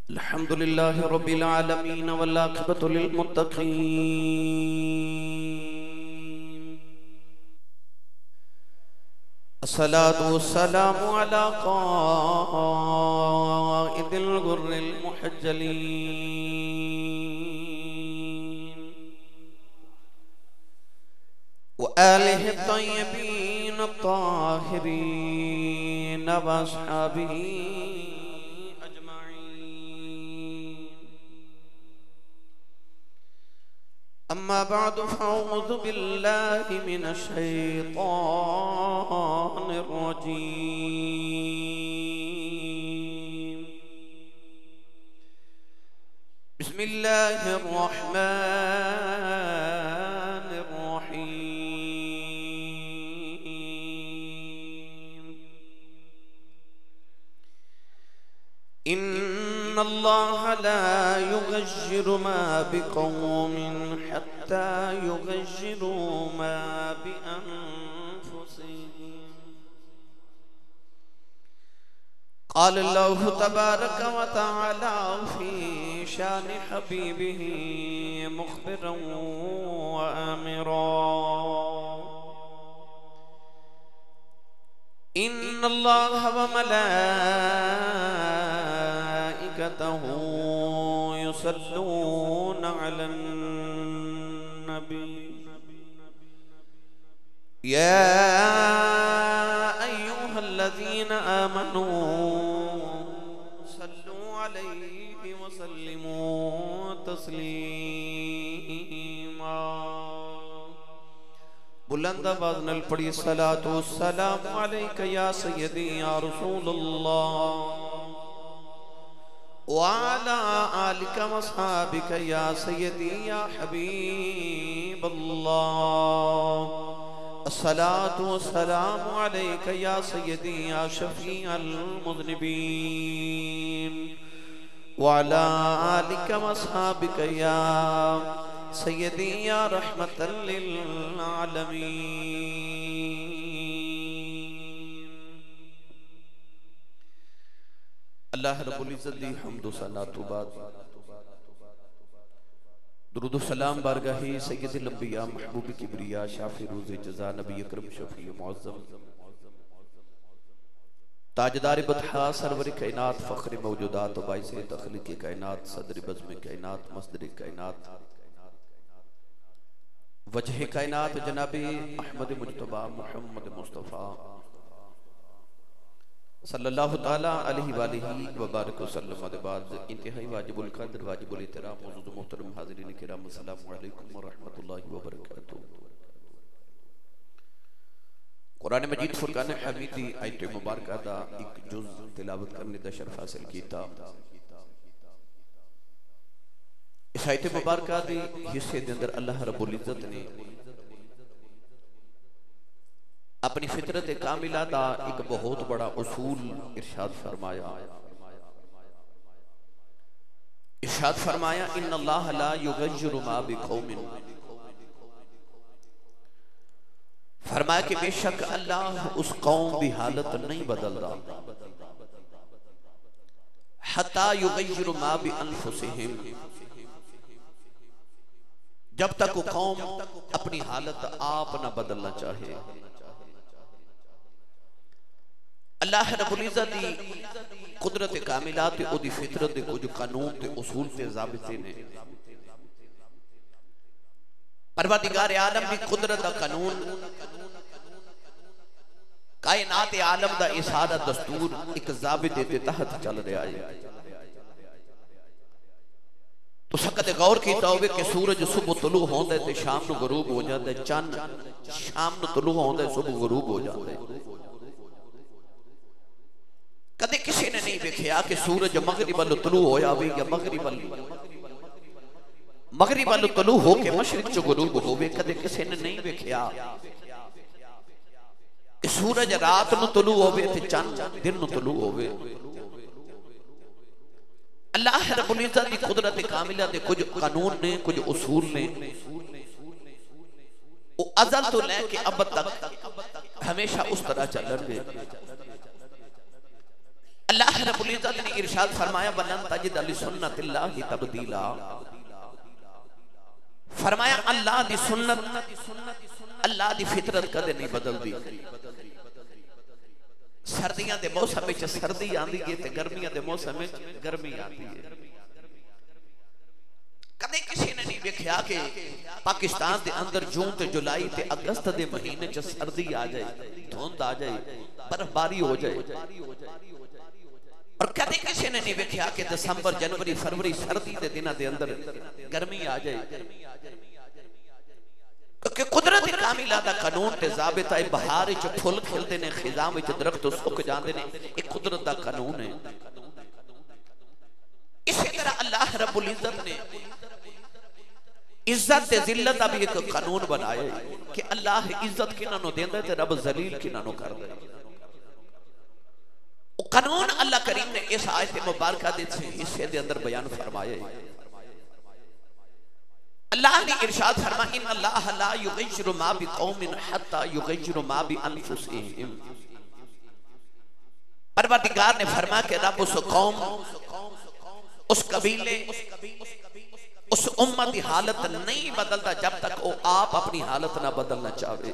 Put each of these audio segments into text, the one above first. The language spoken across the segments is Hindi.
अल्हम्दुलिल्लाह रब्बिल आलमीन वल आक़िबतु लिल मुत्तक़ीन अस्सलातु वस्सलामु अला क़ाइदिल गुर्रिल मुहज्जलीन व आलिहि तय्यबीन ताहिरीन व अस्हाबिही अम्मा बादु फ़अऊज़ु बिल्लाहि मिनश शैतानिर रजीम बिस्मिल्लाहिर रहमानिर रहीम इन्नल्लाह ला युग़य्यिरु मा बिक़ौमिन हत्ता युग़य्यिरु मा बिअन्फुसिहिम क़ाल अल्लाहु तबारक व तआला फ़ी शान हबीबिही मुख़बिरन व आमिरा इन्नल्लाह व मलाइकतहु युसल्लूना अलन नबी या अय्युहल्लज़ीना आमनू सल्लू अलैहि व सल्लिमू तस्लीमा बुलंद आवाज़ नाल पढ़ी सलातो सलाम अलैका या सय्यदी या रसूलल्लाह व अला आलिका व अस्हाबिका या सय्यदी या हबीबल्लाह अस्सलातु वस्सलामु अलैका या सय्यदी या शफ़ीअल मुज़निबीन व अला आलिका व अस्हाबिका या सय्यदी या रहमतल लिल आलमीन। अल्लाह रब्बुल इज़्ज़त दी हम्दो सलातो बाद दुरूद सलाम बारगाही सय्यदुल अंबिया महबूब किबरिया शाफी रोज़ जज़ा नबी अकरम शफी मुअज़्ज़म ताजदार बतहा सरवर कायनात फ़ख्र मौजूदात बाइस तख़लीक़ कायनात सदर बज़्म कायनात मस्दर कायनात वजह कायनात जनाबी अहमद मुज्तबा मुहम्मद मुस्तफ़ा सल्लल्लाहु ताला अलैहि वालिहि व बारक वसल्लम के बाद इंतहाई वाजिबुल क़द्र वाजिबुल एहतराम मौजूद मोहतरम हाज़िरीन किराम अस्सलामु अलैकुम व रहमतुल्लाहि व बरकातुहू। कुरान मजीद फुरकान हमीदी आयत मुबारक दा एक जुज़ तिलावत करने दा शर्फ हासिल कीता। इस आयत मुबारक दे हिस्से दे अंदर अल्लाह रब्बुल इज़्ज़त ने अपनी फितरत कामिला दा एक बहुत बड़ा उसूल इरशाद फरमाया। इरशाद फरमाया इन्नल्लाह ला युग़य्यिरु मा बिक़ौमिन, फरमाया कि बेशक अल्लाह उस कौम की हालत नहीं बदलता हत्ता युग़य्यिरु मा बिअन्फुसिहिम, जब तक वो कौम अपनी हालत आप ना बदलना चाहे। अल्लाह रब्बुल इज़्ज़त दी कुदरत कामिला ते ओदी फितरत दे कुछ कानून ते उसूल ते ज़ाबिते ने। परवरदिगार आलम दी कुदरत दा कानून कायनात आलम दा इसारा दस्तूर एक ज़ाबिते दे तहत चल रहा है। तो सकते गौर किया होवे कि सूरज सुबह तुलू होंदा है ते शाम नू गरूब हो जाता है, चंद शाम नू तुलू होंदा है सुबह गरूब हो जाता है। कदे किसी ने नहीं देखा कि सूरज मगरिब वालों तुलू होया वे या मगरिब वालों तुलू हो के मशरिक च गरूब होवे। कदे किसी ने नहीं देखा कि सूरज रात नू तुलू होवे ते चंद दिन नू तुलू होवे। अल्लाह रब्बुल इज़्ज़त दी कुदरत कामिला दे कुछ कानून ने, कुछ उसूल ने, वो अज़ल तो लेके अब तक हमेशा उस तरह चल रहे। अल्लाह रब्बुल इज्जत ने इरशाद फरमाया वलन तजिद लिसुन्नतिल्लाहि तब्दीला। फरमाया अल्लाह दी सुन्नत, अल्लाह दी फितरत कदे नहीं बदलदी। सर्दियां दे मौसम में सर्दी आंदी है ते गर्मियां दे मौसम में गर्मी आती है। कदे किसी ने नहीं देखा कि पाकिस्तान दे अंदर जून ते जुलाई ते अगस्त दे महीने च सर्दी आ जाए, धुंध आ जाए, बर्फबारी हो जाए। और कदे किसी ने नहीं देखा कि दिसंबर जनवरी फरवरी सर्दी के दिनों के अंदर गर्मी आ जाए। क्योंकि कुदरत कामिला दा कानून ते ज़ाबिता है। बहार च फुल खिलते ने, खिज़ां विच दरख्त सुक जाते ने, एक कुदरत दा कानून है। इसी तरह अल्लाह रब्बुल इज्जत ने इज्जत ते जिल्लत दा भी एक कानून बनाया है कि अल्लाह इज्जत किन्हां नूं देंदा ते रब जलील किन्हां नूं करदा है। कानून अल्लाह करीम ने इस आयत मुबारका दे हिस्से दे अंदर बयान फरमाया है। अल्लाह ने इरशाद फरमाया इन अल्लाह ला युगय्यिरु मा बिकौमिन हत्ता युगय्यिरु मा बिअनफुसिहिम। परवरदिगार ने फरमाया कि रब उस कौम, उस कबीले, उस उम्मत की हालत नहीं बदलता जब तक वो आप अपनी हालत ना बदलना चाहे।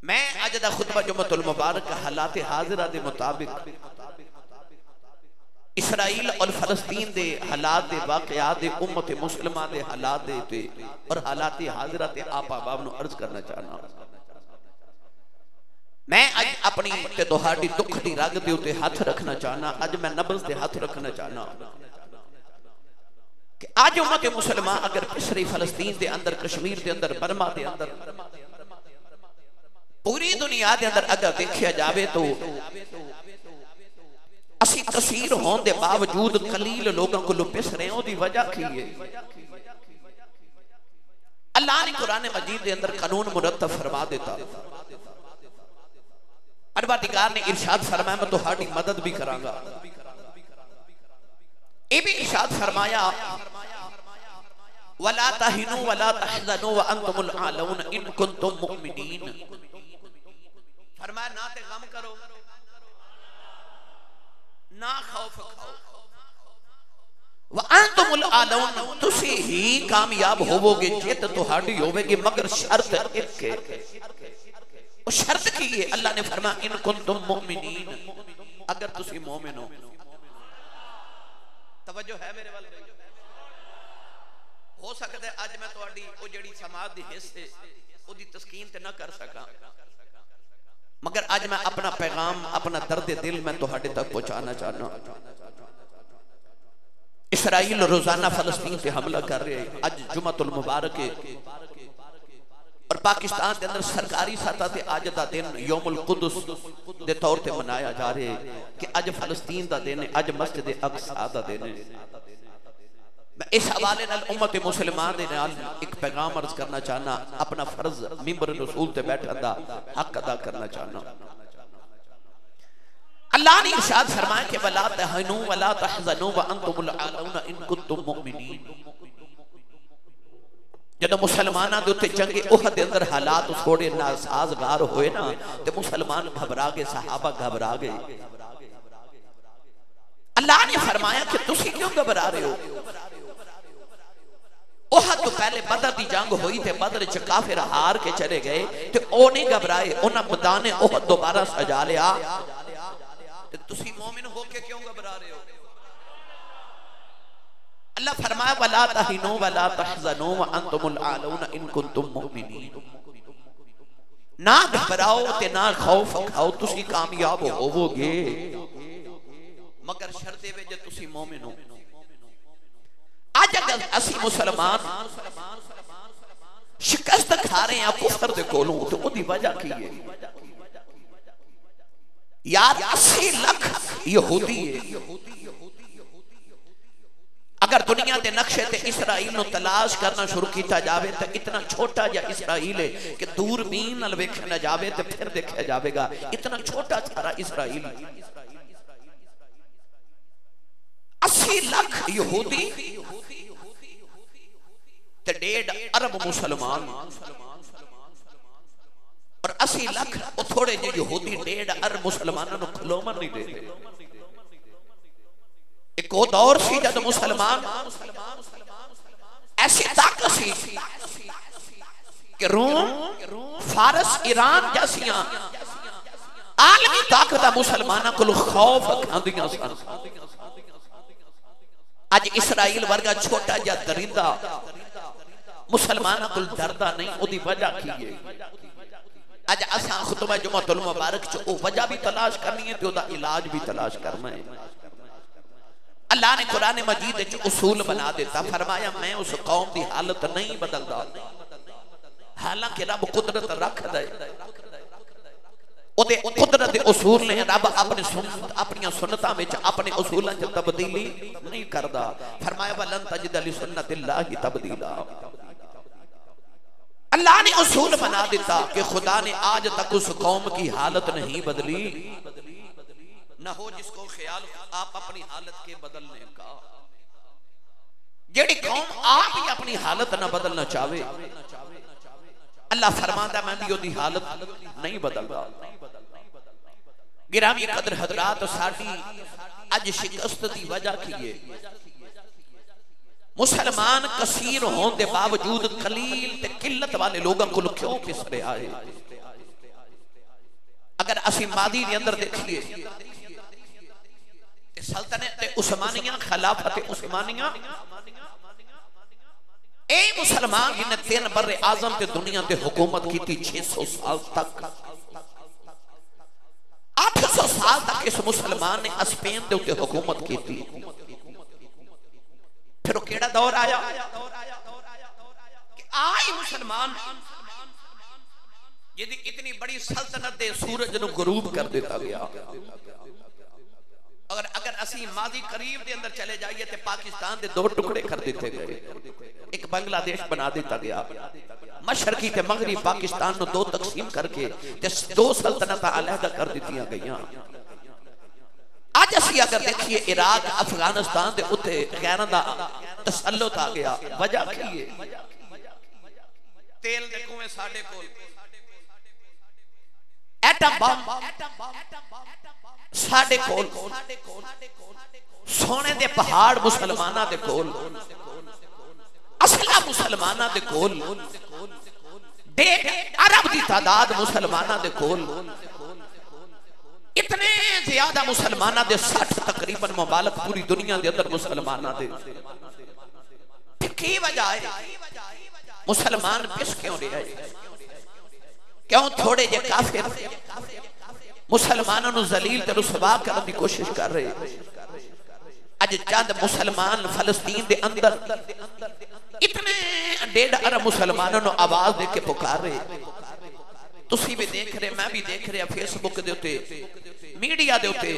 मैं अज दा खुतबा जुम्मतुल मुबारक हालात हाजिरा दे मुताबिक इसराइल और फलस्तीन दे हालात दे वाकयात दे उम्मत मुस्लिमा दे हालात दे ते और हालात हाजिरा ते आप अहबाब नूं अर्ज करना चाहना। मैं अज अपनी ते तुहाडी दुख दी रग दे उत्ते हाथ रखना चाहना। अज मैं नब्ज़ दे हाथ रखना चाहना कि आज उम्मत मुसलमान अगर पिछड़ी फलस्तीन दे अंदर, कश्मीर दे अंदर, बर्मा दे अंदर, पूरी दुनिया दे अंदर अगर देखा जाए तो असी कसीर होने के बावजूद कलील लोगों को पिस रहे हैं। उसकी वजह की है? अल्लाह ने कुरान मजीद के अंदर कानून मुरत्तब फरमा देता। परवरदिगार ने इरशाद फरमाया मैं तुहाडी मदद भी करांगा। ये भी इरशाद फरमाया वला तहिनु वला तहज़नु व अंतुमुल आलऊन इन कुंतुम मुमिनीन। फरमाया ना ते गम करो, ना खौफ खाओ, व अंतुमुल आलऊन, तुसी ही कामयाब होवोगे जित तुहाडी होवेगी, मगर शर्त एक है। वो शर्त की है? अल्लाह ने फरमाया इन कुंतुम मुमिनीन, अगर तुसी मोमिन हो। तवज्जो है मेरे वाल? हो सकता है आज मैं तुहाडी ओ जेड़ी समाज दी हिस्स है ओदी तस्कीन ते ना कर सका, मगर आज मैं अपना पैगाम, अपना दर्द दिल मैं तुहाडे तक पहुंचाना चाहना। इसराइल रोजाना फलस्तीन से हमला कर रहे हैं। आज जुम्मतुल मुबारक है और पाकिस्तान के अंदर सरकारी सतह से आज का दिन यौमुल कुदस के तौर पर मनाया जा रहा है कि अज फलस्तीन का दिन है, अज मस्जिद अक्सा का दिन है। मैं इस हवाले नाल उम्मत मुसलमान दे नाल एक पैगाम अर्ज करना चाहना, अपना फर्ज मिंबर रसूल ते बैठन दा हक अदा करना चाहना। अल्लाह ने इरशाद फरमाया कि वला तहनु वला तहज़नु व अंतुमुल आलऊन इन कुंतुम मुमिनीन। जब मुसलमाना दे उत्ते जंगे उहद दे अंदर हालात थोड़े नासाजगार होए ना ते मुसलमान घबरा गए, सहाबा घबरा गए। अल्लाह ने फरमाया कि तुसी क्यों घबरा रहे हो? उहद तो पहले बदर दी जंग हुई थे, बदर च काफिर हार के चले गए ते ओ नहीं घबराए, उन्हां मैदान उहद दोबारा सजा लिया। ते तुसी मोमिन होके क्यों घबरा रहे हो? अल्लाह फरमाया वला तहिनु वला तहज़नु व अंतुमुल आलऊन इन कुंतुम मुमिनीन। ना घबराओ ते ना खौफ खाओ, तुसी कामयाब होवोगे, मगर शर्त है जे तुसी मोमिन हो। आज अगर असी मुसलमान शिकस्त खा रहे हैं कुफर दे कोलों तो ओदी वजह की है? यार 80 लाख यहूदी है। अगर दुनिया के नक्शे ते इसराइल नु तलाश करना शुरू किया जाए तो इतना छोटा जा इसराइल है कि दूरबीन नाल वेखना जाए तो फिर देखा जाएगा इतना छोटा सारा इसराइल। 80 लाख यहूदी ते 1.5 अरब मुसलमान और 80 लाख थोड़े जे यहूदी 1.5 अरब मुसलमानों को खलोमन नहीं देते। एक वो दौर सी जब मुसलमान ऐसी ताकत सी कि रोम, फारस, ईरान जैसियां आलमी ताकत मुसलमानों को खौफ खांदियां सन। आज इसराइल वर्गा छोटा जा दरिंदा मुसलमानों को डरदा नहीं। ओदी वजह की है आज असा खुतबा जुमातुल मुबारक च ओ वजह भी तलाश करनी है ते ओदा इलाज भी तलाश करना है। अल्लाह ने कुरान मजीद च उसूल बना देता, फरमाया मैं उस कौम की हालत नहीं बदलदा, हालांकि रब कुदरत रख दे ओदे कुदरत दे उसूल ने रब अपने अपनी सुन्नतां विच अपने उसूलां च तब्दीली नहीं करदा। फरमाया वलन तजिद लि सुन्नतिल्लाहि तब्दीला। अल्लाह ने उसूल बना देता कि खुदा ने आज तक उस कौम की हालत नहीं बदली, न हो जिसको ख्याल आप अपनी हालत के बदलने का। जेड़ी कौम आप ही अपनी हालत न बदलना चाहे, अल्लाह फरमाता मैं भी ओदी हालत नहीं बदलदा। गिरामी कदर हजरात, साडी अज शिकस्त की वजह की है मुसलमान कसीर होने के बावजूद कलील ते किल्लत वाले लोगों को क्यों पिस रहा है। अगर असी मादी के अंदर देखिए सल्तनत उस्मानिया, खिलाफत उस्मानिया, ए मुसलमान जिन्हें 3 बर्रे आजम ते दुनिया ते हुकूमत की थी 600 साल तक। 800 साल तक इस मुसलमान ने स्पेन के उत्ते हुकूमत की थी। फिर वो केड़ा दौर आया कि आई मुसलमान यदि इतनी बड़ी सल्तनत दे सूरज नु गुरूब कर देता गया। अगर असी माजी करीब के अंदर चले जाइए तो पाकिस्तान के 2 टुकड़े कर दिए गए, एक बांग्लादेश बना दिता गया, मशरकी ते मगरबी पाकिस्तान नु 2 तकसीम करके 2 सल्तनत अलहदा कर दी गई। आज असी अगर देखिए इराक, अफगानिस्तान के उत्ते गैरां दा तसल्लुत आ गया। वजह की है? तेल दे कुएं साडे कोल, एटम बम साडे कोल, सोने दे पहाड़ मुसलमाना दे कोल, असला मुसलमाना दे कोल, 1.5 अरब की तादाद मुसलमाना दे कोल, इतने ज्यादा मुसलमाना दे 60 तकरीबन मुबालक पूरी दुनिया के अंदर मुसलमाना दे। की वजह है मुसलमान पिस क्यों रहे हैं? क्यों थोड़े जे काफिर मुसलमानों जलील ते रुसवा करने की कोशिश कर रहे। अज चंद मुसलमान फलस्तीन के अंदर इतने 1.5 अरब मुसलमानों को आवाज दे के पुकार रहे। तुसी भी देख रहे, मैं भी देख रहा, फेसबुक दे उत्ते, मीडिया दे उत्ते,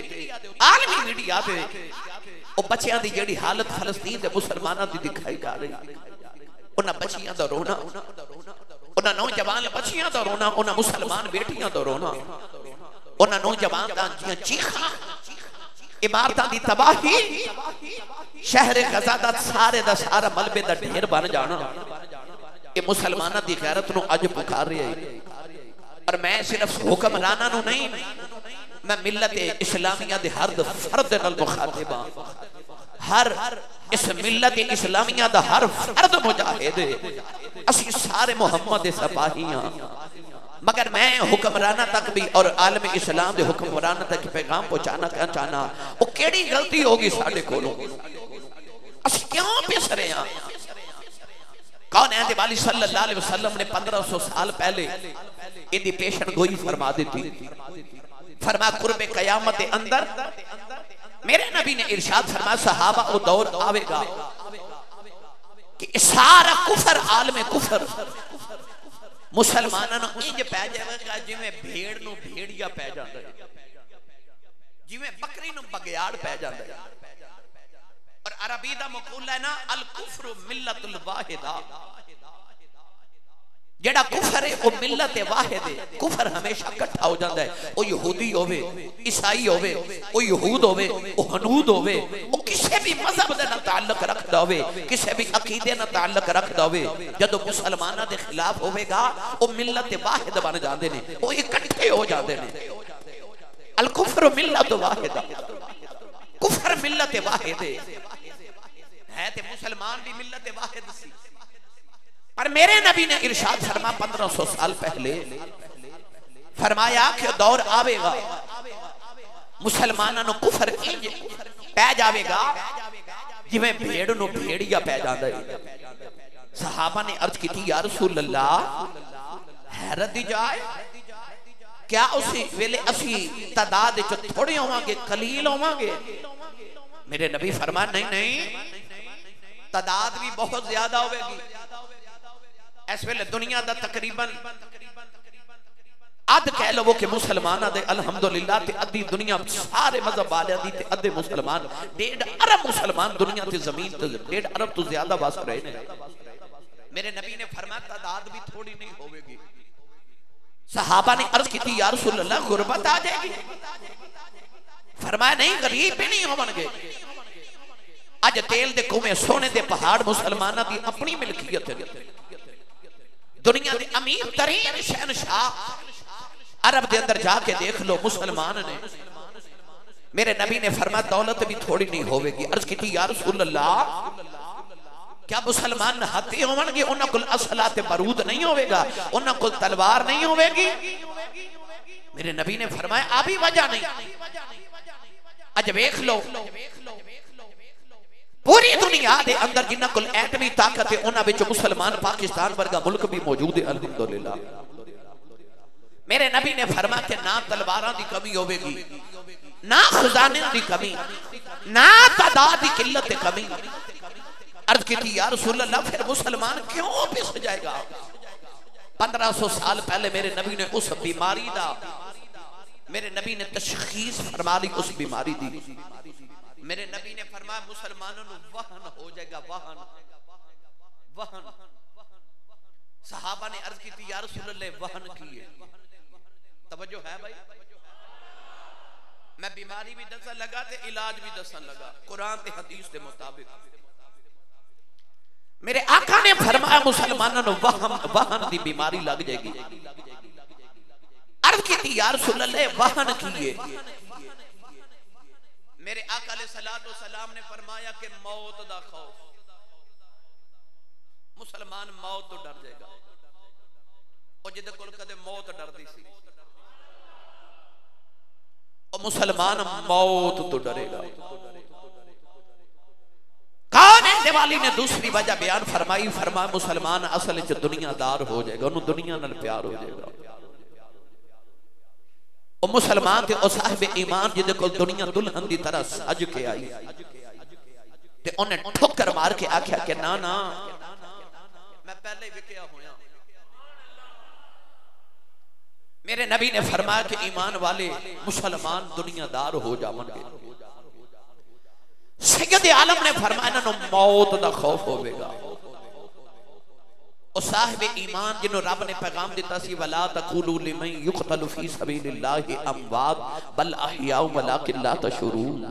आलमी मीडिया दे ओ बच्चियां दी जेड़ी हालत फलस्तीन दे मुसलमानां दी दिखाई जा रही। उन्हां बच्चियां दा रोना, उन्हां नौजवान बच्चियां दा रोना, उन्हां मुसलमान बेटियां दा रोना, उन्हां नौजवान दा चीखां, इमारतां दी तबाही, शहर गजा दा सारा मलबे दा ढेर बन जाना। ये मुसलमानां दी गैरत नूं अज पुकार रहे है। और मैं सिर्फ हुक्मराना नूं नहीं, मैं मिलत इस्लामिया दे हर फर्द नाल मुखातिब हां। हर इस मिलत इस्लामिया दा हर फर्द मुजाहिद है। असी सारे मोहम्मद दे सिपाही हां। मगर मैं हुक्मराना तक भी और आलम इस्लाम दे हुक्मराना तक पैगाम पहुंचाना चाहना, वो केड़ी गलती होगी साडे कोलों? असी क्यों पिस रहे हां? कौन है वाली सल्लल्लाहु अलैहि वसल्लम ने 1500 साल पहले इनकी पेशन गोई फरमा दी थी। फरमा कुर्बे कयामत के अंदर मेरे नबी ने इरशाद फरमाया सहाबा वो दौर आवेगा कि सारा कुफर, आलमे कुफर मुसलमानों इंज पै जाएगा जिवें भेड़ नूं भेड़िया पै जाता है, जिवें बकरी नूं बगियाड़ पै जाता है। और अरबी दा मकूला है ना, अल कुफ्रु मिल्लतुल वाहिदा। जेड़ा कुफर है वो मिल्लत वाहिद है। कुफर हमेशा इकट्ठा हो जाता है। वो यहूदी होवे, ईसाई होवे, वो यहूद होवे, वो हनूद होवे, वो किसी किसी भी मजहब दे नाल ताल्लुक रखदा होवे, किसी भी अकीदे नाल ताल्लुक रखदा होवे, जदों मुसलमानां दे खिलाफ होवेगा ओ मिल्लत वाहिद बन जांदे ने, ओ इकट्ठे हो जांदे ने। अल कुफ्र मिल्लत वाहिदा, कुफर मिल्लत वाहिद है ते मुसलमान भी मिल्लत वाहिद सी। पर मेरे नबी ने इरशाद फरमा 1500 साल पहले फरमाया कि दौर आवेगा मुसलमानों कुफर इंज पै जाएगा जिवें भेड़ नूं भेड़िया पै जांदा है। सहाबा ने अर्ज की या रसूल अल्लाह, हैरत दी जाए, क्या उसी वेले असी तादाद च थोड़े होवांगे, कलील होवांगे? मेरे नबी फरमा नहीं नहीं, तादाद भी बहुत ज्यादा होगी। इस वेले दुनिया दा तकरीबन अध कह लो कि मुसलमान दे अल्हम्दुलिल्लाह ते अद्धी दुनिया सारे मजहब वाले दी ते अद्धे मुसलमान, 1.5 अरब मुसलमान दुनिया ते जमीन ते 1.5 अरब तो ज्यादा बस रहे ने। मेरे नबी ने फरमाया तादाद भी थोड़ी नहीं होगी। सहाबा ने अर्ज की या रसूल अल्लाह, गुरबत आ जाएगी? फरमाया नहीं, गरीब भी नहीं होवणगे। अज तेल दे कुएं सोने दे पहाड़ मुसलमानां दी अपनी मिल्कियत है। दुनिया दे अमीर तरीन शहनशाह अरब दे अंदर जाके देख लो मुसलमान ने। मेरे नबी ने फरमाया दौलत भी थोड़ी नहीं होगी। अर्ज की या रसूल अल्लाह, क्या मुसलमान हाथी होवणगे? उन्हां कोल असला ते बारूद नहीं होवेगा, उन्हां कोल तलवार नहीं होवेगी। मेरे नबी ने फरमाया आ भी वजह नहीं। अज वेख लो पूरी दुनिया दे अंदर जिन्हां कोल एटमी ताकत है उन्हां विच मुसलमान पाकिस्तान वर्गा मुल्क भी मौजूद है अल्हम्दुलिल्लाह। मेरे नबी ने फरमाया कि ना तलवारां दी कमी होवेगी, ना खजाने दी कमी, ना तादाद दी किल्लत दी कमी। अर्ज की या रसूल अल्लाह, फिर मुसलमान क्यों पिस जाएगा? 1500 साल पहले मेरे नबी ने उस बीमारी दा, मेरे नबी ने तशखीस फरमा ली उस बीमारी दी। मेरे नबी ने फरमाया मुसलमानों को वहन हो जाएगा, वहन वहन। सहाबा ने अर्ज की या रसूल अल्लाह, वहन की है? तवज्जो है भाई? मैं बीमारी भी दसन लगा ते इलाज भी दसन लगा कुरान ते हदीस के मुताबिक। मेरे आका ने फरमाया मुसलमानों को वहन वहन की बीमारी लग जाएगी। अर्ज की या रसूल अल्लाह, वहन की है? मेरे आका अलैहिस्सलातु वस्सलाम ने फरमाया कि मौत दा खौफ, मुसलमान मौत तो डर जाएगा। और जिदे कोल कदे मौत डरदी सी, और मुसलमान मौत तो डरेगा। कौन है? दिवाली ने दूसरी वजह बयान फरमाई, फरमाया मुसलमान असल च दुनियादार हो जाएगा, उन्हें दुनिया नाल प्यार हो जाएगा। और मुसलमान थे साहिब ईमान जिदे कोल दुनिया दुल्हन की तरह सज के आई ते उन्हें ठोकर मार के आख्या कि ना ना, मैं पहले ही विकिया होया। मेरे नबी ने फरमाया कि ईमान वाले मुसलमान दुनियादार हो जावणगे। सैयद आलम ने फरमाया इन्हां मौत दा खौफ होवेगा। और साहिब ईमान जिन्हों रब ने पैगाम दिता सी, वला तकुलू लिमन युक़तलु फी सबीलिल्लाहि अमवात बल अहयाउ वलाकिन ला तशऊरून।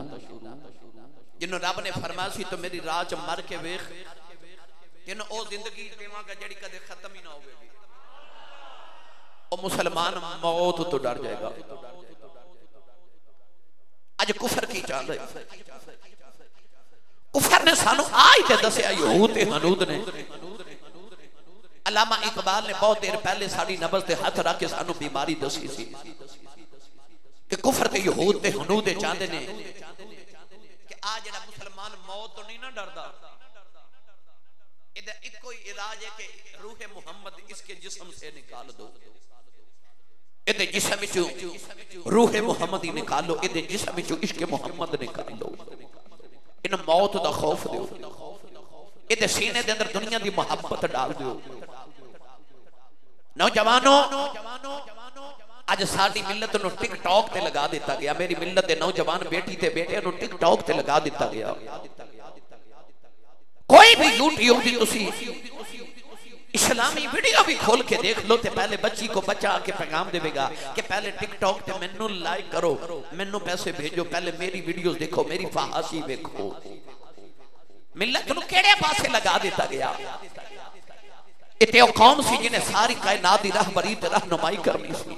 जिन्हों रब ने फरमाया सी तो मेरी राह च मर के वेख, जिन्हों ओ जिंदगी देवांगा जेड़ी कदे खत्म ही ना होवेगी। और मुसलमान मौत तो डर जाएगा। अज कुफर की चाहता है? कुफर ने सानू आज ते दसिया यहूद ते हनूद ने। अल्लामा इकबाल ने बहुत देर पहले साड़ी नब्ज ते हाथ रख के सानू बीमारी दसी सी कि कुफर ते यहूद ते हनूद चाहते ने कि आ जेड़ा मुसलमान मौत तो नहीं ना डरदा, इधर इको ही इलाज है कि रूह मोहम्मद इसके जिस्म से निकाल दो। इधर जिस्म विचों रूह मोहम्मद ही निकाल लो, इधर जिस्म विचों इश्क मोहम्मद निकाल लो। इन मौत दा खौफ दो, इधर सीने दे अंदर दुनिया दी मोहब्बत डाल दो। नौजवानों, आज साडी मिलत नूं टिकटॉक ते लगा दिता गया। मेरी मिलत दे नौजवान बेटी ते बेटे नूं टिकटॉक ते लगा दिता गया। कोई भी यूट्यूब दी तुसी इस्लामी वीडियो भी खोल के देख लो, ते पहले बच्ची को बच्चा आके पैगाम देगा कि पहले टिकटॉक ते मैनू लाइक करो, मैनू पैसे भेजो, पहले मेरी वीडियोस देखो, मेरी फहाशी देखो। मिलत नूं केड़े पासे लगा दिता गया। इते ओ कौम सी जिन्हें सारी कायनात दी रहबरी ते रहनुमाई करनी सी।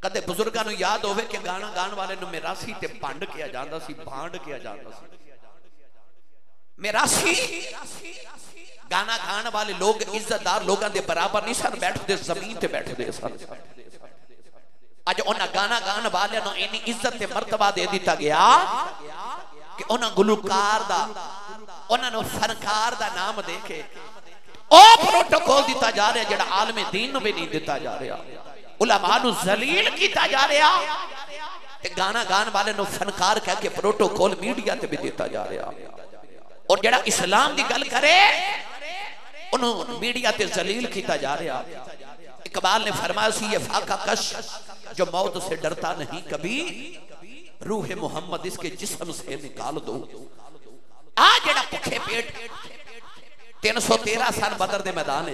कदे बुजुर्गां नूं याद होवे कि गाना गाण वाले नूं मिरासी ते भंड किया जांदा सी, भांड किया जांदा सी। मिरासी गाना गाण वाले लोग इज्जतदार लोगों के बराबर नहीं सन बैठते, जमीन ते बैठते सन। अज उन्हां गाना गाण वाले नूं इन्नी इज्जत ते मर्तबा दे दिता गया कि उन्हां गुलकार दा, उन्हां नूं फनकार दा नाम दे के ओ प्रोटोकॉल दिता जा रहा जिहड़ा आलमे दीन नूं भी नहीं दिता जा रहा। उलमा नूं जलील कीता जा रहा ते गाना गाण वाले नूं फनकार कह के प्रोटोकॉल मीडिया ते भी दिता जा रहा। और जिहड़ा इस्लाम दी गल करे उन्होंने मीडिया ते जलील किया जा रहा। इकबाल ने फरमाया सी ये फाका कश जो मौत से डरता नहीं कभी, रूह मोहम्मद इसके जिस्म से निकाल दो। आ जेड़ा भुखे पेट 313 साल बदर दे मैदान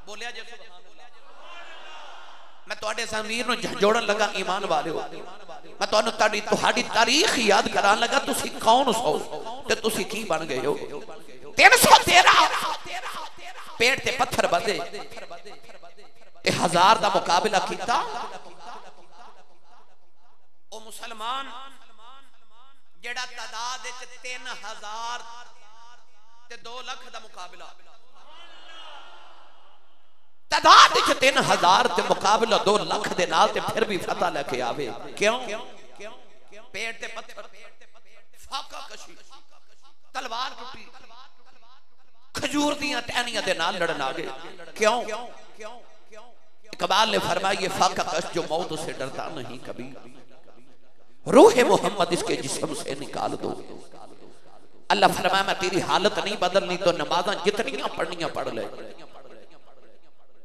बोलिया जे मैं तुहाडे ज़मीर नूं जोड़न लगा ईमान वालिओ, मैं तुहानू तुहाडी तारीख याद करान लगा तुसी कौन सो ते तुसी की बन गए हो। 313 पेट ते पत्थर बंधे ते 1000 दा मुकाबला कीता। ओ मुसलमान जेड़ा तादाद विच 3000 ते 2 लाख दा मुकाबला, तादाद विच 3000 ते मुकाबला 2 लाख दे नाल ते फिर भी फतह लेके आवे। क्यों? पेट ते पत्थर, फाका कशी, तलवार टुटी, खजूर दियां टहनियां दे नाल लड़न आ गए। क्यों? इकबाल ने फरमाया ये फाका कश जो मौत से डरता नहीं कभी, रूह मोहम्मद इसके जिस्म से निकाल दो। अल्लाह फरमाया मैं तेरी हालत नहीं बदलनी तो नमाज़ां जितनियां पढ़नियां पढ़ ले।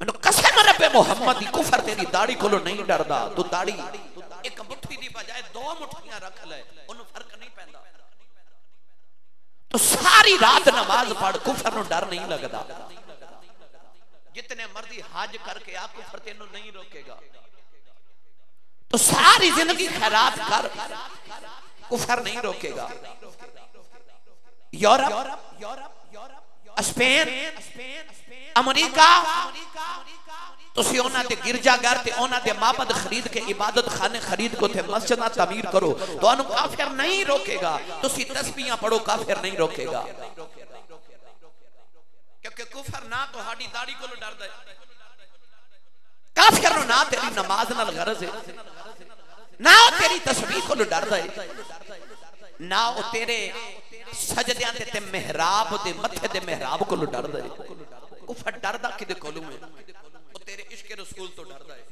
मैनू कसम रब्बे मोहम्मद दी कुफर तेरी दाढ़ी कोलो नहीं डरदा। तू दाढ़ी एक मुट्ठी दी बजाय 2 मुट्ठियां रख ले, ओनू फर्क नहीं पैंदा। तो सारी रात नमाज पढ़, कुफर नू डर नहीं लगदा। जितने मर्जी हज करके आ, कुफर तेनू नहीं रोकेगा। तो सारी जिंदगी खैरात कर, कुफर नहीं रोकेगा। यूरोप, स्पेन, अमेरिका, तुसी उन्हां दे गिरजाघर ते उन्हां दे माबद खरीद के इबादत खाने खरीद को थे मस्जिदां तमीर करो, तुहानू काफिर नहीं रोकेगा। तुसी तस्बीहां पढ़ो, काफिर नहीं रोकेगा। क्योंकि कुफर ना तुहाडी दाढ़ी कोलों डरदा है, काफिर ना तेरी नमाज नाल गरज है, ना तेरी तस्बीह कोलों डरदा है, ना ओ तेरे सजदियां ते मेहराब दे मथे दे मेहराब कोलों डरदा है। कुफर डरदा किदे कोलों है? ओ तेरे इश्क रसूल तो डरदा है।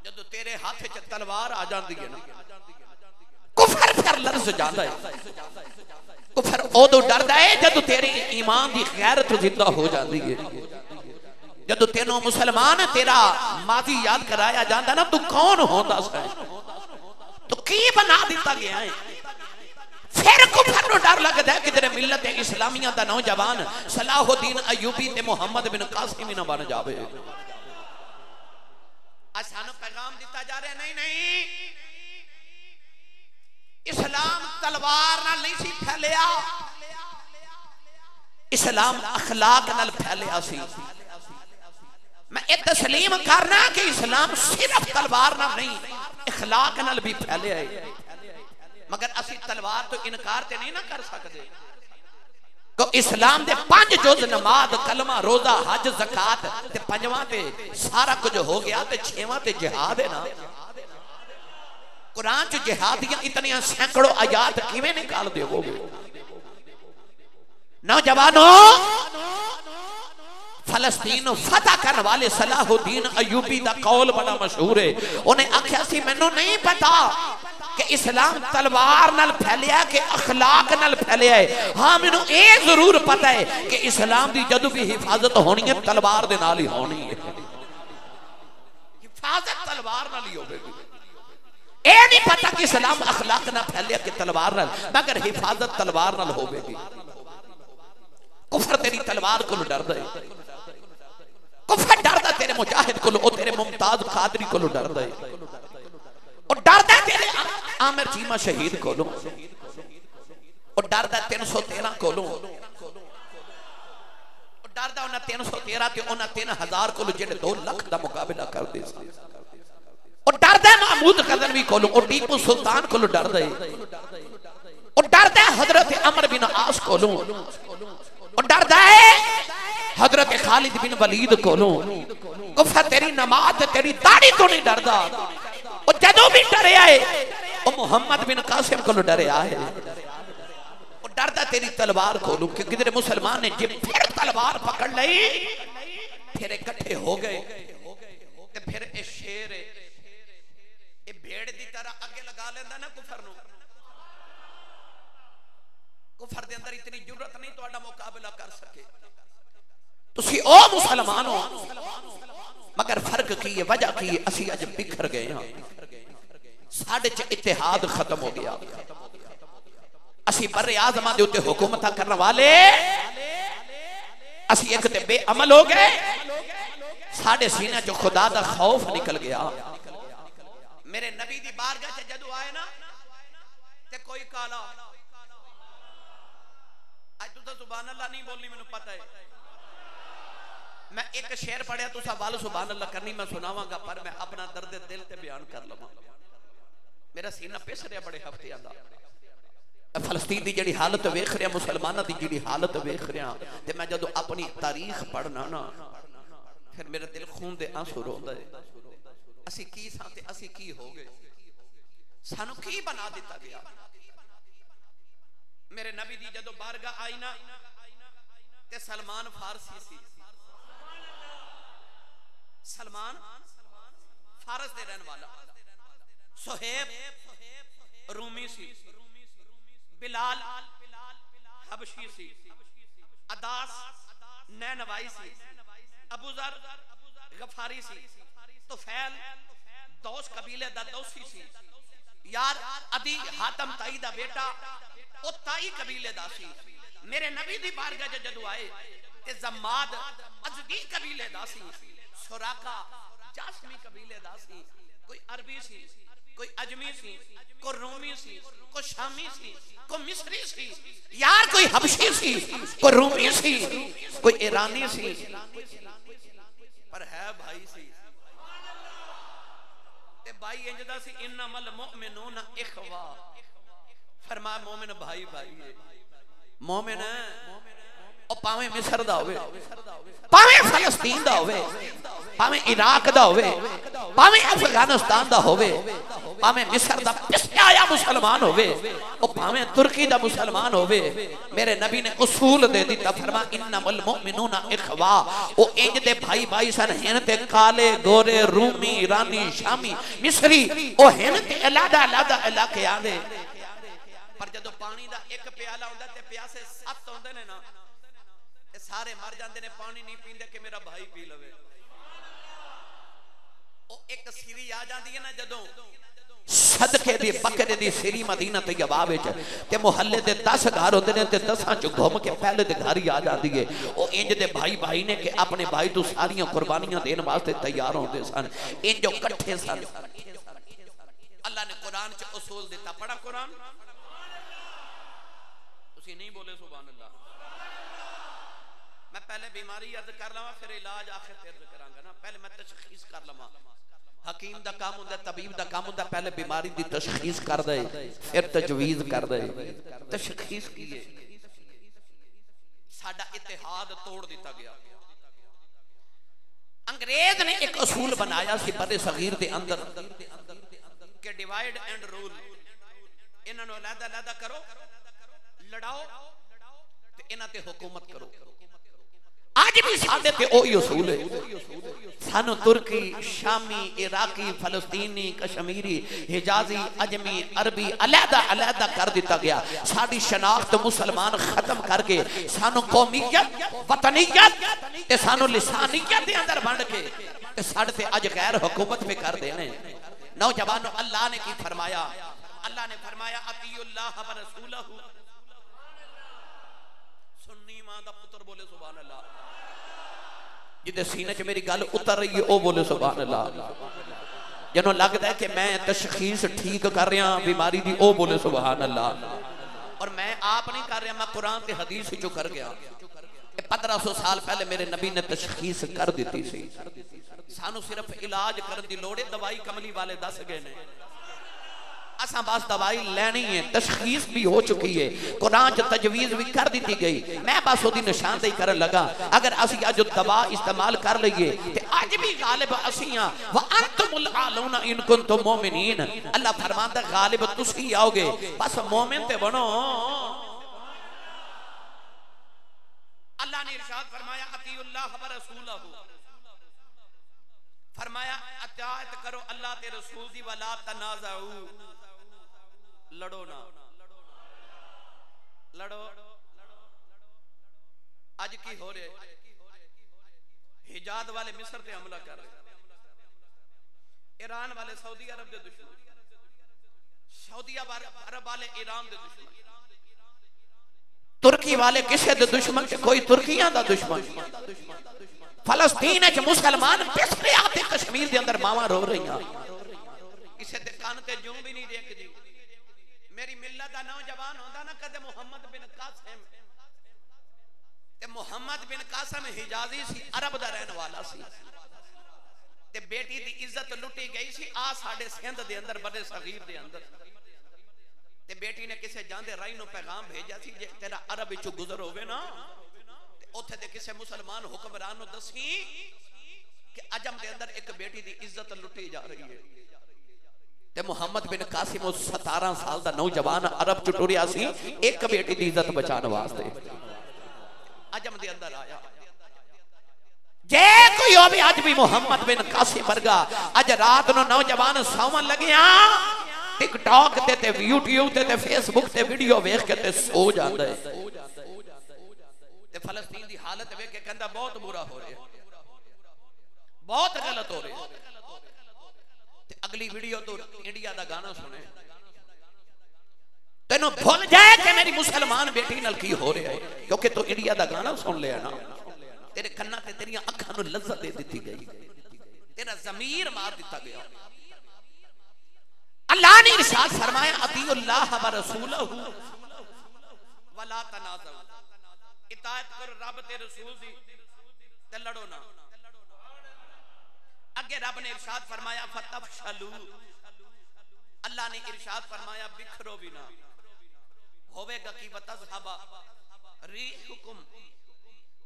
जदों तेरे हाथ च तलवार आ जांदी है ना, कुफर फिर लरज़ जांदा है। कुफर ओदों डरदा है जदों तेरे ईमान दी गैरत जिंदा हो जाती है। जदों तेनों मुसलमान तेरा माजी याद कराया जाता ना, तू कौन होंदा सा, तो की बना दिता गया है, फिर कुफर नूं डर लगदा है कि तेरे मिलत इस्लामिया दा नौजवान सलाहुद्दीन अयूबी ते मुहम्मद बिन कासिम ना बन जावे। आज सानू पैगाम दिता जा रहा नहीं नहीं, इस्लाम तलवार नाल नहीं सी फैलिया, इस्लाम अखलाक नाल फैलिया सी। मैं ये तस्लीम करना कि इस्लाम सिर्फ तलवार नाल नहीं अखलाक नाल भी फैलिया है, मगर असी तलवार तो इनकार ते नहीं ना कर सकते। तो इस्लाम दे 5 जुज नमाज, कलमा, रोजा, हज, ज़कात ते 5वां ते सारा कुछ हो गया, ते 6वां ते जिहाद है ना। कुरान च जिहाद दियां इतनियां सैकड़ों आयात किवें निकाल देवोगे? नौजवानों, फलस्तीन फतह करने वाले सलाहुद्दीन अयूबी दा कौल बड़ा मशहूर है। उन्हें आख्या सी मैनू नहीं पता कि इस्लाम तलवार नाल फैलिया कि अखलाक नाल फैलिया है। हाँ मैनू ये जरूर पता है कि इस्लाम दी जदों भी हिफाजत होनी है तलवार दे नाल ही होनी है। हिफाजत तलवार नाल ही होगी। ये नहीं पता कि इस्लाम अखलाक नाल फैलिया कि तलवार नाल, मगर हिफाजत तलवार नाल होगी। कुफर तेरी तलवार को डरदा है, कुफर डरदा तेरे मुजाहिद को, तेरे मुमताज कादरी को डरदा है। और डरदा तेरे आमिर चीमा शहीद कोलों, और डरदा 313 कोलों, और डरदा उन्हें 313 ते उन्हें 3000 कोलों जेडे 2 लाख दा मुकाबला करदे सी, और डरदा महमूद गजनवी कोलों, और टीपू सुल्तान कोलों डरदा है, और डरदा हजरत अमर बिन आस कोलों, और डरदा है हजरत खालिद बिन वलीद कोलों। गुफा तेरी नमाज तेरी दाढ़ी तो नहीं डरदा, और जदों भी डरे आए वो मोहम्मद बिन कासिम को डरे आए, और डरदा तेरी तलवार कोलों कि किधर मुसलमान ने जब फिर तलवार पकड़ ली फिर इकट्ठे हो गए, ते फिर ए शेर ए भेड़ दी तरह आगे लगा लेंदा ना कुफर नु। कुफर दे अंदर इतनी जुर्रत नहीं तोड़ा मुकाबला कर सके। तुसी ओ मुसलमान हो, मगर फर्क की है, वजह की है, असी अज बिखर गए हां, साडे च इत्तेहाद खत्म हो गया। असी बर्रे आज़मा दे उत्ते हुकूमत करने वाले असी एक ते बेअमल हो गए, साडे सीने चो खुदा दा खौफ निकल गया। मेरे नबी दी बारगाह च जदों आए ना ते कोई काला आज तुसा सुभान अल्लाह नहीं बोलनी, मैनू पता है। मैं एक शेर पढ़िया तुसा वाल सुभान अल्लाह करनी मैं सुनावांगा, पर मैं अपना दर्द दिल ते बयान कर लवां। मेरा सीना पिस रहा बड़े हफ्ते दा। फलस्तीन की जिहड़ी हालत वेख रहा, मुसलमानों की जिहड़ी हालत वेख रहा, ते मैं जदों अपनी तारीख पढ़ना ना फिर मेरा दिल खून दे आंसू रोंदा है। असी की सां ते असी की हो गए, सानू की बना दिता गया। मेरे नबी दी जदों बारगाह आई ना ते सलमान फारसी सी, सलमान फारस दे रहने वाला, सुहेब रूमी सी, बिलाल हबशी सी, अदास नैनवाई सी, अबू जर गफारी सी, तुफैल दौस कबीले दा दौसी सी, यार अदी हातम ताई दा बेटा ओ ताई कबीले दा सी। मेरे नबी दी बारगाह जदों आए ते जम्माद अजदी कबीले दा सी, सुराका जासमी कबीले दा सी, कोई अरबी सी, कोई अजमी सी, कोई रोमी सी, कोई शामी सी, कोई मिस्री सी, यार कोई हबशी सी, कोई रोमी सी, कोई ईरानी सी, पर है भाई सी। ते भाई इंजदा सी इन्नमल मुमिनूना इखवा, फरमा मोमिन भाई भाई है। मोमिन ओ पावे मिस्र दा होवे, पावे फलस्तीन दा होवे, पावे इराक दा होवे, पावे अफगानिस्तान दा होवे, पावे मिस्र दा पिछया आया मुसलमान होवे, ओ पावे तुर्की दा मुसलमान होवे, मेरे नबी ने उसूल दे दिता, फरमा इन्नमल मुमिनूना इखवा। ओ इंज दे भाई भाई सन, हिन ते काले गोरे रूमी ईरानी शामी मिस्री, ओ हिन ते अलग अलग इलाके आंदे, पर जदों पानी दा एक प्याला हुंदा ते प्यासे 7 हुंदे ने ना, ते सारे मर जांदे ने, पानी नहीं पींदे कि मेरा भाई पी लवे। ओ एक सीरी आ जांदी है ना जदों सदके दी बकरे दी सीरी मदीना तैयबा विच, ते मुहल्ले दे 10 घर होंदे ने, ते 10 च घूम के पहले दे घर ही आ जांदी है। ओ इंज दे भाई भाई ने कि अपने भाई तू सारियां कुर्बानियां देने वास्ते तैयार होंदे सन, इंज इकट्ठे सन। अल्लाह ने कुरान च उसूल दिता, पढ़ा कुरान नहीं बोले सुभान अल्लाह। मैं पहले बीमारी अर्ज कर लवा, फिर इलाज आखिर अर्ज करांगा ना। पहले मैं तशखीस कर लवा, हकीम दा काम हुंदा, तबीब दा काम हुंदा, पहले बीमारी दी तशखीस कर दे, फिर तजवीज कर दे। तशखीस की है, साडा इत्तेहाद तोड़ दिता गया। अंग्रेज ने एक असूल बनाया सी बड़े सगीर दे अंदर कि डिवाइड एंड रूल, इन्हां नूं अलग-अलग करो, लड़ाओ ते इन्हां ते हुकूमत करो। आज भी साडे ते ओही उसूल है। सानू तुर्की, शामी, इराकी, फलस्तीनी, कश्मीरी, हिजाजी, अजमी, अरबी अलग-अलग कर दिता गया। साडी शनाख्त मुसलमान खत्म करके सानू कौमियत, वतनियत ते सानू लिसानियत दे अंदर बंद के ते साडे ते अज गैर हुकूमत पे कर देने। नौजवानों, अल्लाह ने की फरमाया? अल्लाह ने फरमाया अतीउल्लाह व रसूलहू। सुन्नी मां दा पुत्र बोले सुभान अल्लाह। जिदे सीने च मेरी गल उतर रही है ओ बोले सुभान अल्लाह। जिन्हों लगता है कि मैं तशखीस ठीक कर रहा बीमारी की, ओ बोले सुभान अल्लाह। और मैं आप नहीं कर रहा, मैं कुरान ते हदीस चो कर गया। 1500 साल पहले मेरे नबी ने तशखीस कर दी थी। सानू सिर्फ इलाज करने की लोड़ है, दवाई कमली वाले दस गए ने, असा बस दवाई लेनी है। तशखीस भी हो चुकी है, कुरान च तजवीज़ भी कर दी गई। मैं बस उसकी निशानदेही करन लगा। अगर असी अज दवा इस्तेमाल कर लीए तो अज भी गालिब असी हां। व अंतुमुल आलूना इन कुंतुम मोमिनीन। अल्लाह फरमाता गालिब तुसी आओगे, बस मोमिन ते बनो। अल्लाह ने इरशाद फरमाया अतीउल्लाह व रसूलहू, फरमाया अताअत करो अल्लाह ते रसूल दी, वला तनाज़ऊ, लड़ो ना। लड़ो आज की हो रहे, हिजाज वाले मिस्र पे हमला कर रहे, ईरान वाले सऊदी अरब के दुश्मन, सऊदी अरब वाले ईरान के दुश्मन, तुर्की वाले किसे दे दुश्मन, कोई तुर्कियां दा दुश्मन। फलस्तीन च मुसलमान पिछले आते कश्मीर के अंदर मावा रो रही, किसे दे कान ते जूं भी नहीं देखदी। मेरी मिल्लत दा नौजवान होंदा ना कदे मोहम्मद बिन कासिम, ते मोहम्मद बिन कासिम हिजाजी सी, अरब दा रहने वाला सी, ते बेटी दी इज्जत लुटी गई सी आ साडे सिंध दे अंदर, बड़े सगीर दे अंदर। ते बेटी ने किसे जांदे राही नु पैगाम भेजा सी, जे तेरा अरब विचों गुजर होवे ना ते ओथे दे किसे मुसलमान हुक्मरान नु दसी कि अजम दे अंदर एक बेटी दी इज्जत लुटी जा रही है। ते मोहम्मद बिन कासिम 17 साल दा नौजवान अरब च टुरिया सी एक बेटी दी इज्जत बचाने वास्ते, अजम दे अंदर आया। जे कोई हो भी अज भी मोहम्मद बिन कासिम वर्गा अज रात नु नौजवान सौवन लगिया टिकटॉक ते यूट्यूब ते फेसबुक ते वीडियो वेख के ते सो जांदा है। ते फलस्तीन दी हालत वेख के कहंदा बहुत बुरा हो रहा, बहुत गलत हो रहा। ते अगली वीडियो तो इंडिया दा गाना सुने, तेनू भूल जाए कि मेरी मुसलमान बेटी नाल की हो रहा है, क्योंकि तू इंडिया दा गाना सुन लिया ना, तेरे कन्ना ते तेरियां अखां नू लज्जत दे दी गई, तेरा ज़मीर मार दिता गया। अल्लाह ने इरशाद फरमाया अतीउल्लाह व रसूलहू वला तनाज़ऊ, इताअत करो रब ते रसूल दी ते लड़ो ना। अगे रब ने इरशाद फरमाया फतफशलू, अल्लाह ने इरशाद फरमाया बिखरो भी ना, होवेगा की वतज़हबा रिहुकुम।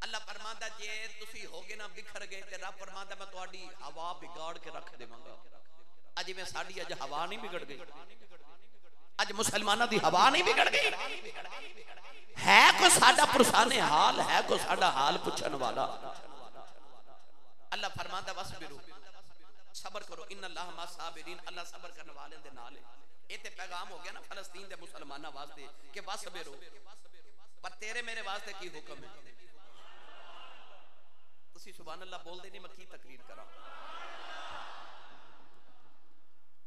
अल्लाह फरमांदा जे तुसी होगे ना बिखर गए ते रब फरमांदा मैं तुहाडी हवा बिगाड़ के रख देवांगा। अज में साड़ी अज हवा नहीं बिगड़ गई, अज मुसलमानों की हवा नहीं बिगड़ गई है। कोई साडा पुरसाने हाल है, कोई साडा हाल पूछन वाला। अल्लाह फरमांदा बस बिरो सबर करो, इन्नल्लाह मा साबिरीन, अल्लाह सबर करने वाले दे नाल है। ये ते पैगाम हो गया ना फलस्तीन दे मुसलमाना वास्ते कि बस बिरो, पर तेरे मेरे वास्ते की हुक्म है? तुसी सुभान अल्लाह बोलदे नहीं, मैं की तकरीर करा।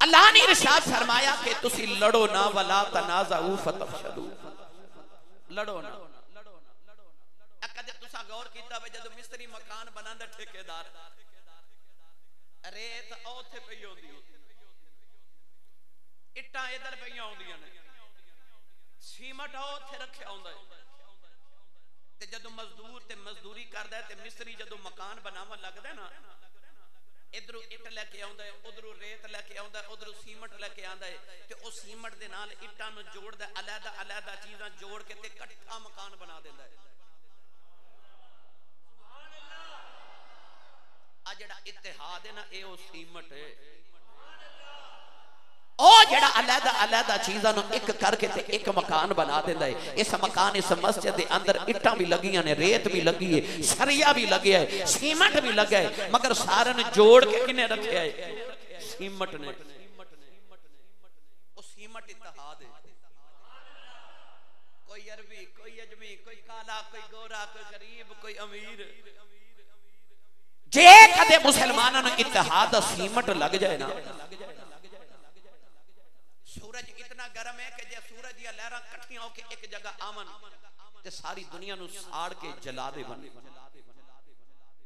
अल्लाह ने इरशाद फरमाया कि तुसी लड़ो ना, वला तनाज़ऊ फतफशलू, लड़ो ना। कदे तुसा गौर कीता वे जदों मिस्त्री मकान बनांदा ठेकेदार रेत ओथे पई होंदी, इट्टां इधर पईयां होंदियां ने, सीमेंट ओथे रखिया होंदा है। ते जदों मजदूर ते मजदूरी करदा है ते मिस्त्री जदों मकान बनावन लगदा है ना, इधरों इट लेके आउंदा है, उधरों रेत लेके आउंदा है, उधरों सीमेंट लेके आंदा है, ते ओ सीमेंट दे नाल इट्टां नूं जोड़दा है, अलग अलग चीज़ां जोड़ के ते इकट्ठा मकान बना देंदा है। आ जेड़ा इत्तेहाद है ना, ए ओ सीमेंट है। ओ जेड़ा अलग अलग चीज़ां नूं एक करके ते एक मकान बना देंदा है। इस मकान इस मस्जिद दे अंदर इट्टां भी लगियां ने, रेत भी लगी है, सरिया भी लगे है, सीमेंट भी लगा है, मगर सारे नूं जोड़ के किने रखिया है? सीमेंट ने। ओ सीमेंट इत्तेहाद है। कोई अरबी, कोई अजमी, कोई काला, कोई गोरा, कोई गरीब, कोई अमीर। जे कदे मुसलमानों नूं इत्तेहाद दा सीमेंट लग जाए ना, सूरज इतना गर्म है कि जे सूरज या लहरां इकट्ठियां होके एक जगह आवन ते सारी दुनिया नूं साड़ के जला दे बन।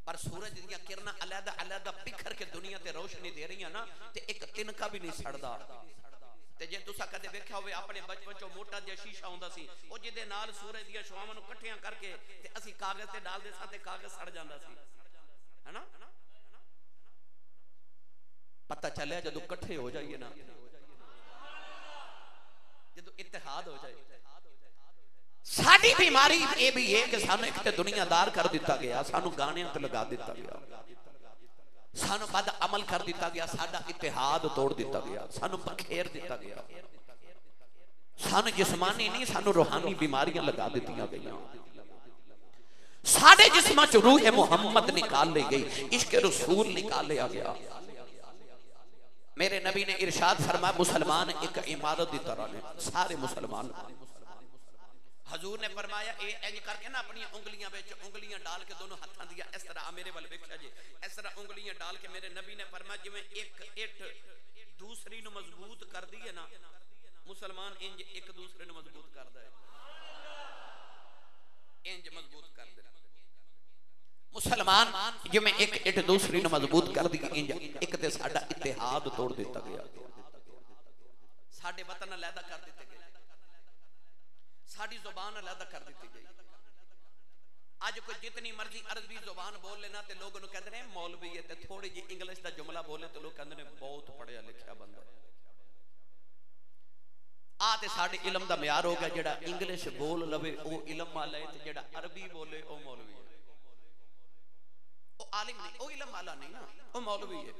पर सूरज दी किरणा अलहदा अलहदा बिखर के दुनिया ते रोशनी दे रही ना ते एक तिनका भी नहीं सड़दा। ते जे तुसा कदे वेख्या होवे अपने बचपन चो मोटा जिहा शीशा हुंदा सी ओ जिहदे नाल सूरज दी छावां नूं इकट्ठियां करके ते असी कागज ते डाल दे सा ते कागज सड़ जांदा सी, है ना। पता चलिया जदों इकट्ठे हो जाइए ना, जदों इत्तेहाद हो जाए। साडी बीमारी ये भी है कि सानू एक ते दुनियादार कर दिता गया, सानू गाणियां ते लगा दिता गया, सानू बद अमल कर दिता गया, साडा इत्तेहाद तोड़ दिता गया, सानू बखेर दिता गया, सानू जिस्मानी नहीं सानू रूहानी बीमारियां लगा दित्तियां गईयां। साडे जिस्मां च रूह मुहम्मद निकाल ली गई, इश्क रसूल निकाल लिया गया। मेरे नबी ने इरशाद फरमाया मुसलमान एक इमारत की तरह ने, सारे मुसलमान। हजूर ने फरमाया ए इंज करके ना अपनी उंगलियां विच उंगलियां डाल के दोनों हाथां दियां इस तरह मेरे वाल वेख्या जी, इस तरह उंगलियां डाल के मेरे नबी ने फरमाया जिवें एक इट दूसरी नु मजबूत कर दी है ना, मुसलमान इंज एक दूसरे नु मजबूत करदा है, इंज मजबूत कर दे मुसलमान जिवें एक इट दूसरी नु मजबूत कर दी, इंज एक ते साडा इत्तेहाद तोड़ दिता गया, साडे वतन अलहदा कर दिते गए, साड़ी जुबान अलहदा कर दी गई। आज कोई जितनी मर्जी अरबी जुबान बोल लेना ते लोग कहते हैं मौलवी है, ते थोड़ी जी इंग्लिश का जुमला बोले तो लोग कहते हैं बहुत पढ़िया लिखा बंदा है। आ ते साडे इलम दा म्यार हो गया, जेड़ा इंग्लिश बोल लवे ओ इलम वाला है, ते जेड़ा अरबी बोले ओ मौलवी है। ओ आलिम नहीं, ओ इलम वाला नहीं ना, ओ मौलवी है।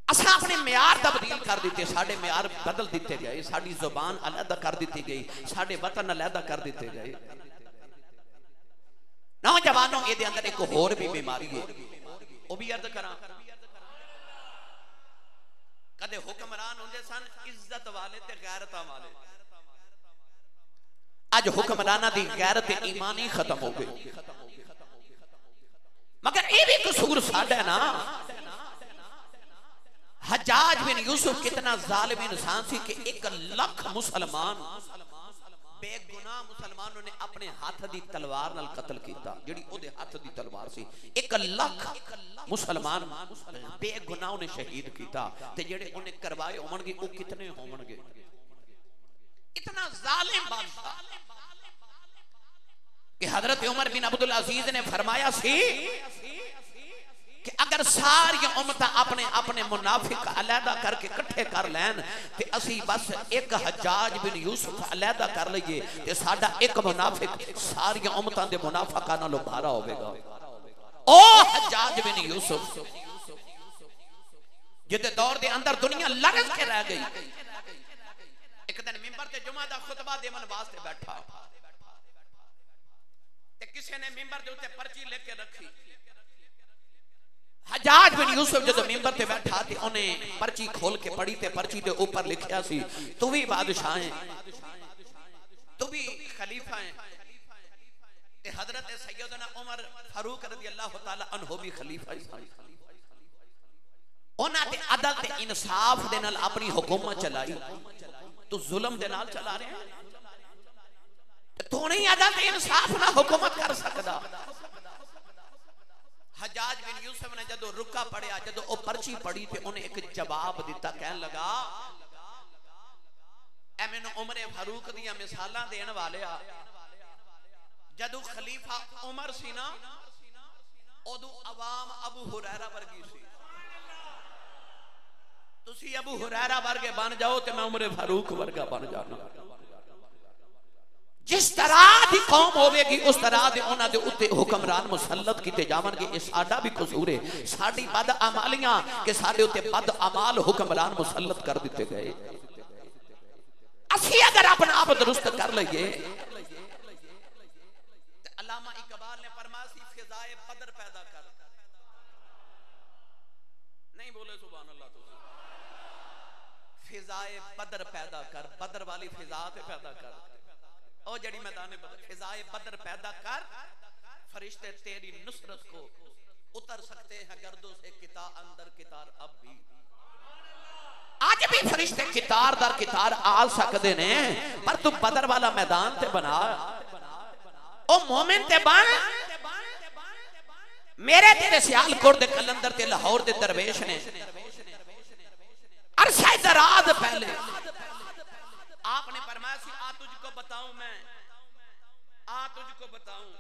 असा अपने म्यार तब्दील कर दिते, साडे म्यार बदल दिते गए, साडी जुबान अलहदा कर दी गई, साडे वतन अलहदा कर दिते गए। नौजवानों ये अंदर एक होर भी बीमारी है, वो भी अर्ज करा। कदे हुक्मरान होंदे सन इज्जत वाले ते गैरत वाले, आज हुक्मराना दी गैरत ईमान ही खत्म हो गई। मगर ये भी कसूर साडा ना। हज्जाज बिन यूसुफ कितना जालिम इंसान सी कि 1 लाख मुसलमान बेगुनाह मुसलमानों ने अपने हाथ दी तलवार नाल कत्ल कीता, जेड़ी ओदे हाथ दी तलवार सी। 1 लाख मुसलमान बेगुनाह ने शहीद कीता, ते जेड़े उन्हें करवाए होवणगे ओ कितने होवणगे। इतना जालिम बादशाह कि हजरत उमर बिन अब्दुल अजीज ने फरमाया सी कि अगर सारी उम्मत अपने अपने मुनाफिक अलहदा करके इकट्ठे कर लैन ते असी बस एक हज्जाज बिन यूसुफ अलहदा कर लईए ते साडा एक मुनाफिक सारी उम्मतां दे मुनाफिकां नालों भारा होवेगा। ओ हज्जाज बिन यूसुफ जिहदे दौर दे अंदर दुनिया लरज के रह गई। एक दिन मिंबर ते जुमा दा खुतबा देवन वास्ते बैठा ते किसी ने मिंबर दे उत्ते पर्ची लिख के रखी। हज्जाज बिन यूसुफ जब मिंबर ते बैठा ते उन्हें पर्ची खोल के पढ़ी ते पर्ची दे ऊपर लिखया सी तू भी बादशाह है, तू भी खलीफा है, ते हजरत सैयदना उमर फारूक रज़ी अल्लाह तआला अन्हु भी खलीफा है। उन्हां ते अदल ते इंसाफ दे नाल अपनी हुकूमत चलाई, तू जुल्म दे नाल चला रहा है, तू नहीं अदल ते इंसाफ ना हुकूमत कर सकदा। हज्जाज बिन यूसुफ ने जदों रुका पढ़िया, जदों ओ पर्ची पढ़ी ते उन्हें एक जवाब दिता, कहन लगा ऐ मैनू उमर फारूक दियां मिसालां देण वाले आ। जदों खलीफा उमर सी ना उदों अवाम अबू हुरैरा वर्गी सी, तुसी अबू हुरैरा वर्गे बन जाओ ते मैं उमर फारूक वर्गा बन जाना। जिस तरह की कौम होगी उस तरह के उन्हां दे उत्ते हुक्मरान मुसल्लत कीते जावणगे। ये साडा भी कसूर है, साडी बद अमालियां कि साडे उत्ते बद अमाल हुक्मरान मुसल्लत कर दिते गए। असी अगर अपना आप दुरुस्त कर लईए ते अल्लामा इकबाल ने फरमाया सी फिजाए बदर पैदा कर। नहीं बोले सुभान अल्लाह। तो फिजाए बदर पैदा कर, बदर वाली फिजा पे पैदा कर, और जड़ी मैदान फिजाए बदर पैदा कर, फरिश्ते तेरी नुसरत को उतर सकते हैं गर्दों से कितार अंदर कितार। अब भी आज भी फरिश्ते कितार दर कितार आ सकते ने, पर तू बदर वाला मैदान ते बना, ओ मोमिन ते बन, मेरे तेरे सियालकोट दे कलंदर ते लाहौर दे दरवेश ने अरसा दराज पहले आपने फरमाया सी आ तुझको बताऊं मैं, आ तुझको बताऊं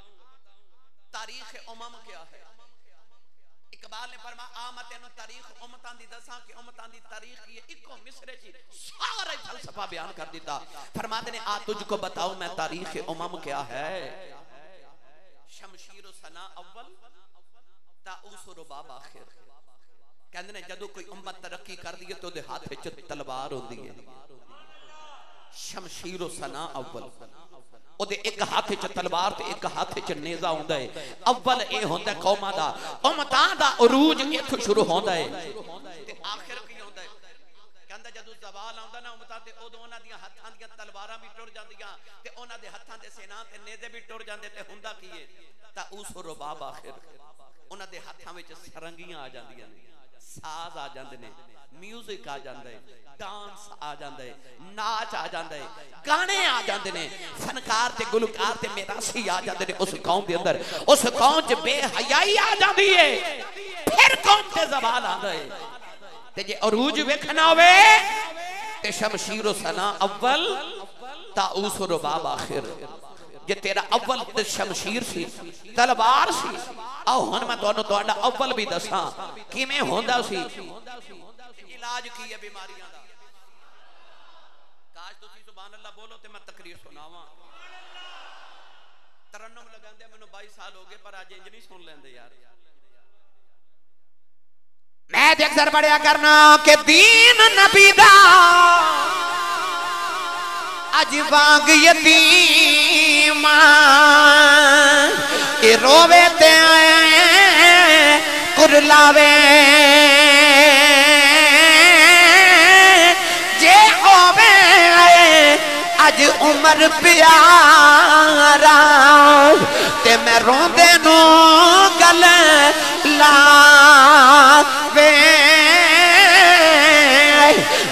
तारीख उमम क्या है। इकबाल ने फरमाया आ मैं तेनू तारीख उम्मतां दी दसां कि उम्मतां दी तारीख की इको मिसरे च सारा फलसफा बयान कर दिता। फरमाते ने आ तुझको बताऊं मैं तारीख उमम क्या है। शमशीर सना अव्वल ताऊस रुबाब आखिर। कहंदे ने जदों कोई उम्मत तरक्की कर दी तो दे हाथ विच तलवार होंदी है। शमशीर सना अव्वल ओदे एक हाथ च तलवार ते एक हाथ च नेज़ा हुंदा है। अव्वल ए हुंदा कौमां दा उम्मतां दा उरूज इत्थों शुरू हुंदा है ते आखिर की हुंदा है। कहंदा जदों ज़वाल आंदा ना उम्मतां ते उदों उन्हां दी हत्थां दी तलवारां भी टुर जांदियां ते उन्हां दे हत्थां दे सेना ते नेज़े भी टुर जांदे ते हुंदा की है ताऊस रुबाब आखिर। उन्हां दे हत्थां विच सरंगियां आ जांदियां ने, साज आ जांदे ने, म्यूजिक आ जांदा है, डांस आ जांदा है, नाच आ जांदा है, गाने आ जांदे ने, फनकार ते गुलकार ते मेरासी आ जांदे ने। उस कौम दे अंदर उस कौम च बेहयाई आ जांदी है, फिर कौम ते ज़वाल आंदा है। ते जे अरूज वेखना होवे ते शमशीर सना अव्वल ताऊस रुबाब आखिर। जे तेरा अव्वल ते शमशीर सी तलवार सी, आओ हुण मैं तुहानू तुहाडा अव्वल भी दसां किवें होंदा सी। इलाज की है बीमारियां दा। काश तुसीं सुभान अल्लाह बोलो ते मैं तकरीर सुनावां। तरन्नुम लगांदे मैनू 22 साल हो गए पर अज इंज नहीं सुन लेंदे यार। मैं ते अक्सर पढ़िया करना कि दीन नबी दा अज वांग यतीम ए रोवे ते कुरलावे जे होवे अज उमर प्यारा ते मैं रोंदे नू गल लावे।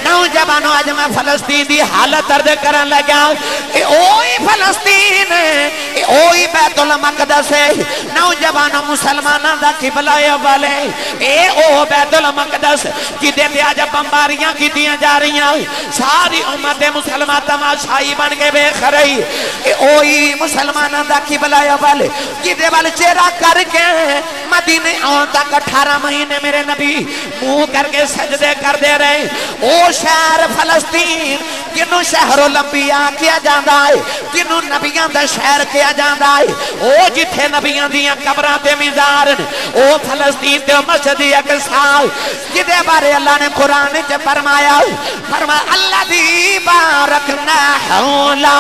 नौजवानों आज मैं फलस्तीन की हालत अर्ज करन लगा। फलस्तीन बैतुल मकदस है। नौजवानों मुसलमानों का किबला वाले बैतुल मकदस जिदे ते आज बंबारियां कीतियां जा रही। सारी उम्मत मुसलमान तमाशाई बन के वेख रही। मुसलमानों का किबला वाले जिदे वाल चेहरा करके मदीने आने तक 18 महीने मेरे नबी मुंह करके सजदे करते रहे। ओ शहर फलस्तीन जिन्हों शहरों लंबिया किया जाता है, जिन्हों नबियां दा शहर किया जाता है, ओ जिथे नबियां दियां कबरां ते मीज़ार ने, ओ फलस्तीन ते मस्जिद अक़सा जिदे बारे अल्लाह ने कुरान च फरमाया अल्लाह दी बारकना हौला।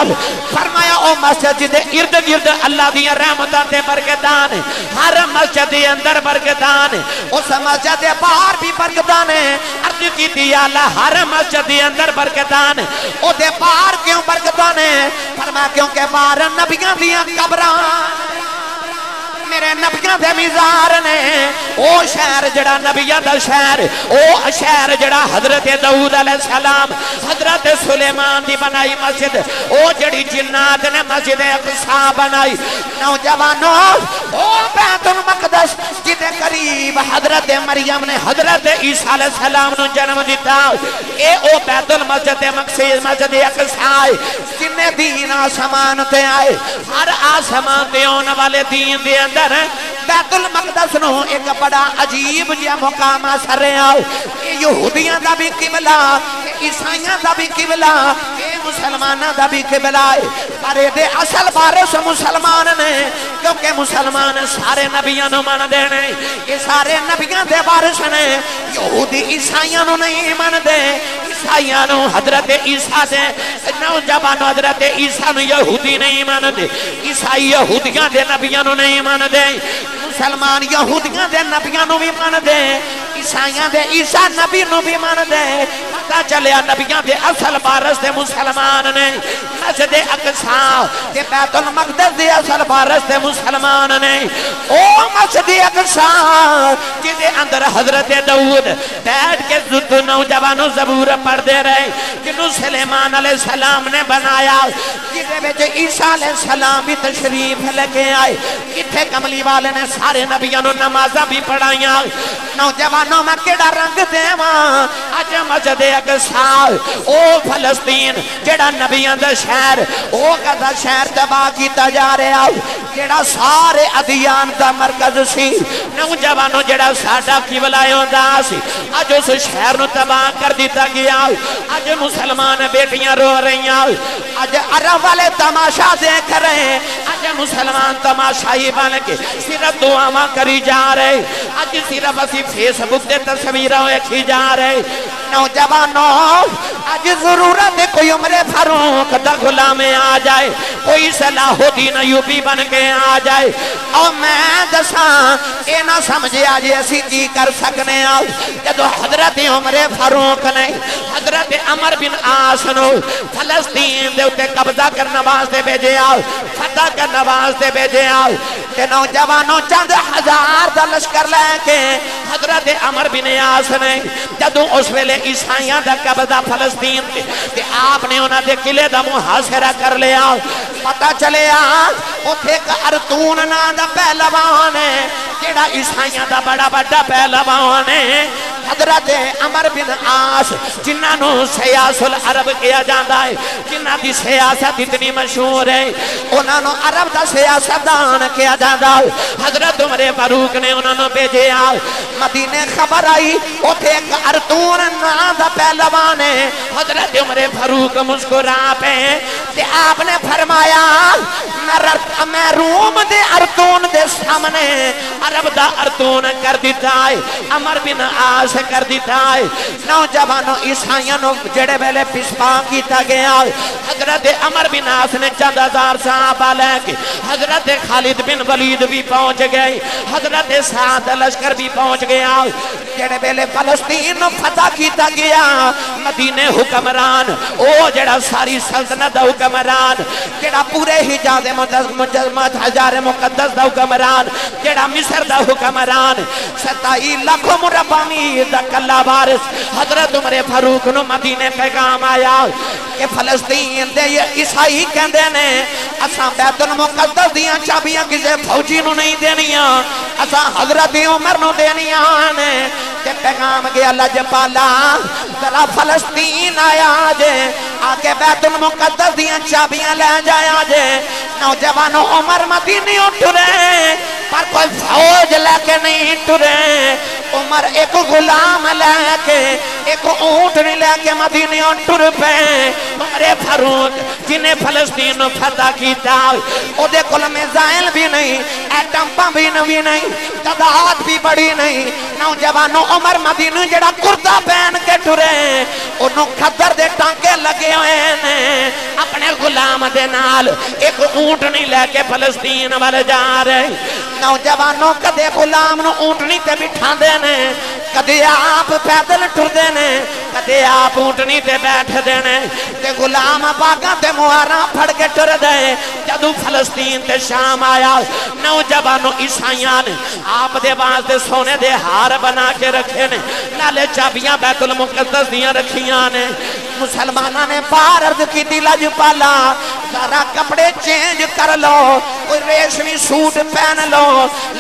फरमाया ओ मस्जिद दे इर्द गिर्द अल्लाह दी रहमतां ते बरकतां ने। हर मस्जिद दे अंदर बरकतां ने, उस मस्जिद दे बाहर भी बरकतां ने। अर्ज कीती अल्लाह हर मस्जिद दे अंदर बरकतां ने, ओदे बाहर क्यों बरकतां ने? फरमाया क्योंकि बाहर नबियां दियां कबरां मेरे नबियां दे मीज़ार ने। ओ शहर जड़ा नबियां दा शहर, ओ शहर जड़ा हजरत दाऊद अलैहिस्सलाम हजरत सुलेमान दी बनाई मस्जिद, ओ जड़ी जिन्नात ने मस्जिद अक़सा बनाई। नौजवानों ओ बैतुल मकदस जिदे करीब हजरत मरियम ने हजरत ईसा अलैहिस्सलाम नु जन्म दिता, ए ओ बैतुल मस्जिद मस्जिद अक़सा जिन्ने दीन आसमान ते आए, हर आसमान ते आने वाले दीन दे बैतुल मकदस नो एक बड़ा अजीब जिहा मुकाम हासिल रहा। यहूदियां दा भी किबला, ईसाइयां दा भी किबला, मुसलमाना दा भी किबला है। पर ये असल वारिस मुसलमान ने, क्योंकि मुसलमान सारे नबियां नु मनदे ने। ये सारे नबियां दे वारिस ने। यहूदी ईसाइयां नु नहीं मनदे। ईसाइयां नु हजरत ईसा दे नौजवान हजरत ईसा नु यहूदी नहीं मनदे। ईसाई यहूदियां दे नबियां नु नहीं मनदे। मुसलमान यहूदियां दे नबियां नु भी मनदे। ईसाइयां दे ईसा नबी नु भी मन दे पता चलिया नबियां दे असल वारिस दे मुसलमान ने मस्जिद अक्सा ते बैतुल मक़दस दे असल वारिस दे मुसलमान ने ओ मस्जिद अक्सा जिदे अंदर हजरत दाऊद बैठ के जुद नौजवानों ज़बूर पढ़ते रहे जिन्हों सुलेमान अलैहिस्सलाम ने बनाया जिदे विच ईसा अलैहिस्सलाम भी तशरीफ लेके आए इत्थे कमली वाले ने सारे नबियों नु नमाज़ां भी पढ़ाइया नौजवानों मैं केड़ा रंग देवा अज मस्जिद अक्सा ओ फलस्तीन जेड़ा नबियों दा शहर ओ कदा शहर तबाह किया जा रहा जेड़ा सारे अदियान दा मरकज सी नौजवानों जेड़ा साडा किबला होंदा सी अज उस शहर नु तबाह कर दिता गया अज मुसलमान बेटियां रो रही अज अरब वाले तमाशा देख रहे अज मुसलमान तमाशाई बन के सिर्फ दुआवां करी जा रहे अज सिर्फ असी फेसबुक ते तस्वीरां वेखी जा रहे नौजवानों अज जरूरत है कोई उमरे फारूक दा गुलाम आ जाए कोई सलाहुद्दीन अय्यूबी बन के आ जाए और मैं दसा ये ना समझे आज असी की कर सकने जब हजरत उमरे फारूक ने हजरत अमर बिन आस नु फलस्तीन दे उत्ते कब्जा करने वास्ते भेजे फतह करने वास्ते भेजे ते नौजवानों चंद हजार दा लश्कर लेके हजरत अमर बिन आस ने जदों उस वेले ईसाइयां दा कब्जा फलस्तीन ते आपने उन्होंने किले का मुहासरा कर लिया पता चलिया उथे एक अरतून नाम दा पहलवान है जेड़ा ईसाइयां दा बड़ा बड़ा पहलवान है हजरत अमर बिन आस जिन्होंने सियासुल अरब किया जाता है जिन्हों की सियासत इतनी मशहूर है उन्होंने अरब का सियासतदान किया जाता है हजरत उमरे फारूक ने उन्होंने भेजे मदीने खबर आई उथे एक अरतून नाम दा पहलवान है हजरत उमरे फारूक मुस्कुरा पे आपने फरमाया मैं रूम दे अरतून दे सामने अरब दा अरतून कर दिता है अमर बिन आस कर दिता है नौजवानों ईसाइयों नु जेड़े वेले पिछपा किया गया हजरत अमर बिन आस ने चंद हजार सहाबा लेके हजरत खालिद बिन वलीद भी पहुंच गए हजरत साद लश्कर भी पहुंच गया जेड़े वेले फलस्तीन नु फतह किया गया मदीने हुक्मरान ओ जेड़ा सारी सल्तनत दा हुक्मरान जेड़ा पूरे हिजाज हजार मुकद्दस दा हुक्मरान जेड़ा मिस्र दा हुक्मरान 27 लाख मुरब्बा मील दा कल्ला वारिस हजरत उमरे फारूक नु मदीने पैगाम आया कि फलस्तीन दे ईसाई कहंदे ने असां बैतुल मुकद्दस दियां चाबियां किसे फौजी नु नहीं देनियां असां हजरत उमर नु देनियां ने ते पैगाम गया लजपाला जरा फलस्तीन आया जे आके बैतुल मुकद्दस दियां चाबियां ले जाया जे नौजवानों उमर मदीने टुरे पर कोई फौज लेके नहीं टुरे उमर एक गुलाम लेके एक ऊंट नहीं लेके मदीने टुर पे उमरे फारूक जिन्हें फलस्तीन फतह किया ओदे कोल मिसाइल भी नहीं एटम बम भी नहीं तादाद भी बड़ी नहीं नौजवानों उमर मदीने जेड़ा कुर्ता पहन के टुरे ओनू खद्दर दे टांके लगे हुए ने अपने गुलाम दे नाल एक ऊंट नहीं लेके फलस्तीन वाले जा रहे नौजवानों कदे गुलाम नु ऊंटनी ते बिठांदे ने कदे आप पैदल टुरदे ने कदे आप ऊंटनी ते बैठदे ने ते गुलाम बागा ते मुहारा फड़ के टुरदे जदों फलस्तीन ते शाम आया नौजवानों ईसाइयां ने आप दे वास्ते सोने दे हार बना के रखे ने नाले चाबियां बैतुल मुकद्दस दियां रखियां ने मुसलमाना ने बाहर अर्ज की लजपाला सारा कपड़े चेंज कर लो कोई रेशमी सूट पहन लो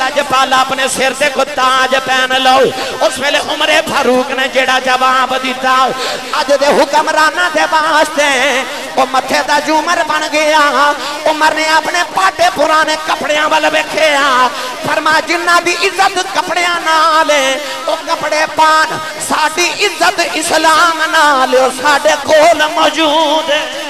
लजपाला अपने सिर से को ताज पहन लो उस वेले उमरे फारूक ने जेड़ा जवाब दिता अज दे हुक्मराना दे वास्ते वो मथे दा झूमर बन गया उमर ने अपने पाटे पुराने कपड़ियां वाल वेखिया फरमा जिन्ना दी इज्जत कपड़ियां नाल ओ कपड़े पान साडी इज्जत इस्लाम नाल साडे कोल मौजूद है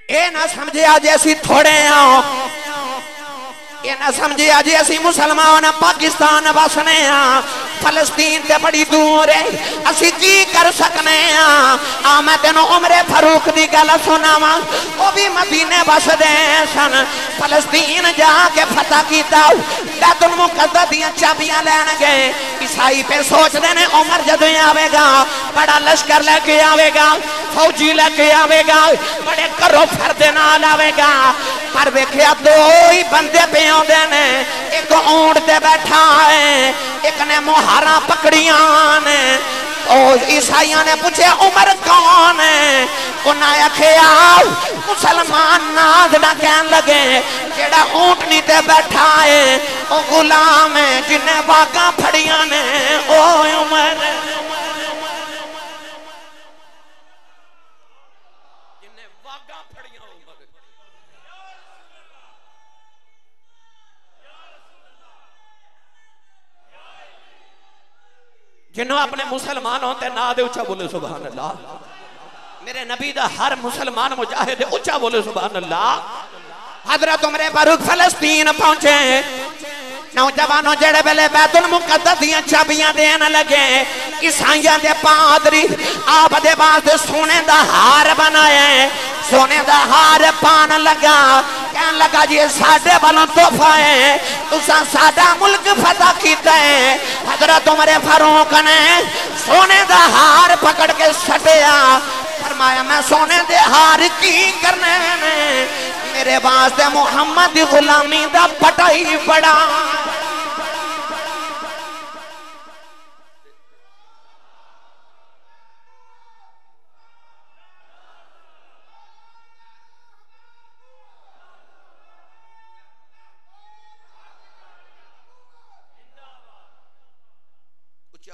ए ना समझे आज ऐसी थोड़े ये ना समझे अजे असी मुसलमान पाकिस्तान बसने फलस्तीन ते बड़ी दूर है असी की कर सकने आ मैं तेनों उमरे फारूक दी गल सुनावा वो भी मदीने बसदे सन फलस्तीन जाके फतह कीता बैतुल मुकद्दस दी चाबियां लैन गए ईसाई पे सोचते ने उमर जदों आवेगा बड़ा लश्कर लेके आवेगा फौजी लेके आवेगा बड़े घरों फरदे नाल आवेगा पर वेखिया दो ही बंदे पे आउंदे ने एक ऊंट ते बैठा है एक ने मुहारा पकड़ियां ने ईसाइया ने पूछे उमर कौन है उन्हें आखिया मुसलमान नादना कहन लगे जेड़ा ऊंटनी ते बैठा है वो गुलाम है जिन्हें बागा फड़िया ने ओ उमर जिन्हों अपने मुसलमान होते ना दे उच्चा बोले सुभान अल्लाह मेरे नबी दा हर मुसलमान मुजाहिद उच्चा बोले सुभान अल्लाह हजरत उमर फारूक फलस्तीन पहुंचे नौजवानों जेड़े वेले बैतुल मुकद्दस दी चाबियां देन लगे ईसाइयां दे पादरी आप दे वास्ते सोने दा हार बनाया सोने दा हार पान लगा कहन लगा जी साडे वालों तोहफा है तुसा साडा मुल्क फतह कीता है हजरत उमर फारूक ने सोने दा हार पकड़ के सटिया फरमाया मैं सोने दे हार की करने ने मेरे वास्ते मुहम्मद दी गुलामी दा पटा ही बड़ा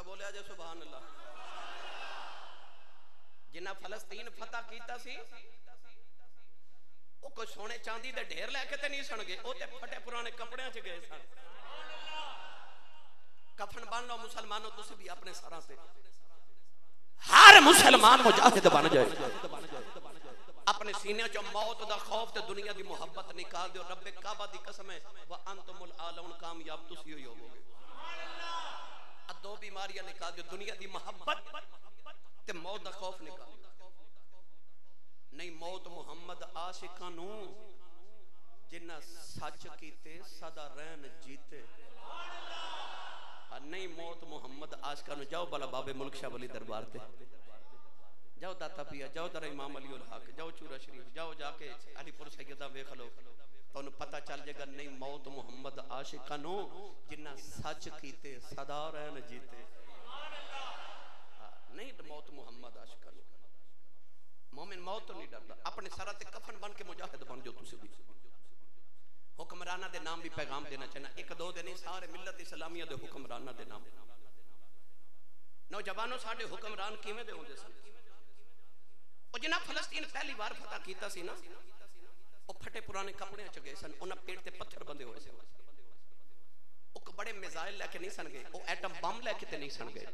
बोलिया जे सुभान अल्लाह जिन्ना फलस्तीन फतह कीता सी ओ कोई सोने चांदी दे ढेर लेके ते नहीं सन गए ओ ते फटे पुराने कपड़ियां च गए सन कफन बांध लो मुसलमानों तुसी भी अपने सरां पे हर मुसलमान मुजाहिद बन जाए अपने सीने चो मौत दा खौफ ते दुनिया दी मोहब्बत निकाल दो रब्बे काबा दी कसम है व अंतुमुल आलौन कामयाब तुसी ही होवोगे दो बीमारियां निकाल दो दुनिया दी मोहब्बत ते मौत दा खौफ निकाल नहीं मौत मुहम्मद आशिकां नू जिन्ना सच कीते सदा रहन जीते नहीं मौत मुहम्मद आशिकां नू जाओ भला बाबे मुल्क शाह वली दरबार ते जाओ दाता पिया जाओ दरा इमाम अली उल हक जाओ चूरा शरीफ जाओ जाके अलीपुर सैयदा वेख लो तो पता चल जाएगा नहीं मौत मुहम्मद आशिकां नू जिन्ना सच कीते सदा रहन जीते नहीं मौत मुहम्मद आशिकां नू मोमिन मौत तो नहीं डरता अपने सरा ते कफन बन के मुजाहिद बन जाओ तुसी भी हुक्मराना दे नाम भी पैगाम देना चाहिए एक दो दे नहीं सारे मिलत इस्लामिया दे हुक्मराना दे नाम नौजवानों साडे हुक्मरान किवें दे होंदे सन ओ जिन्ना फलस्तीन पहली बार फतह कीता सी ना ओ फटे पुराने कपड़े च गए सन उन्हां पेट ते पत्थर बंधे हुए सन ओ बड़े मिसाइल लेके नहीं सन गए ओ एटम बम लेके ते नहीं सन गए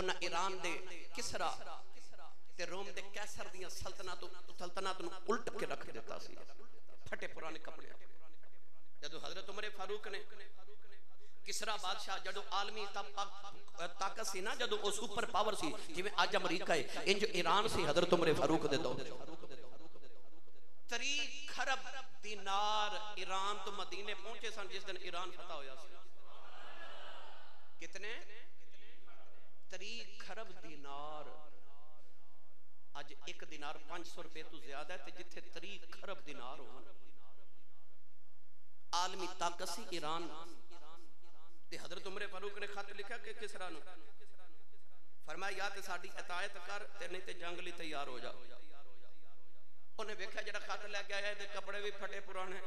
उन्हां ईरान दे किसरा ते रोम दे कैसर दियां सल्तनत नूं उल्ट के रख दिता सी फटे पुराने कपड़े जदों हजरत उमर फारूक ने किसरा बादशाह जदों आलमी ताकत सी ना जदों ओ सुपर पावर सी जिवें आज अमेरिका है इंज ईरान सी हजरत उमर फारूक दे दौर 3 खरब दिनार ईरान तो मदीने पहुंचे सन जिस दिन ईरान फतह होया सी कितने 3 खरब दिनार आज एक दिनार 500 रुपए तो ज्यादा है जिथे 3 खरब दिनार हो आलमी ताकत सी ईरान ते हजरत उमर फारूक ने खत लिखा कि किसरा नु फरमाया या ते साडी इतायत कर ते नहीं ते जंग लई तैयार हो जा उन्हें वेख्या जेड़ा खत लेके आया दे कपड़े भी फटे पुराने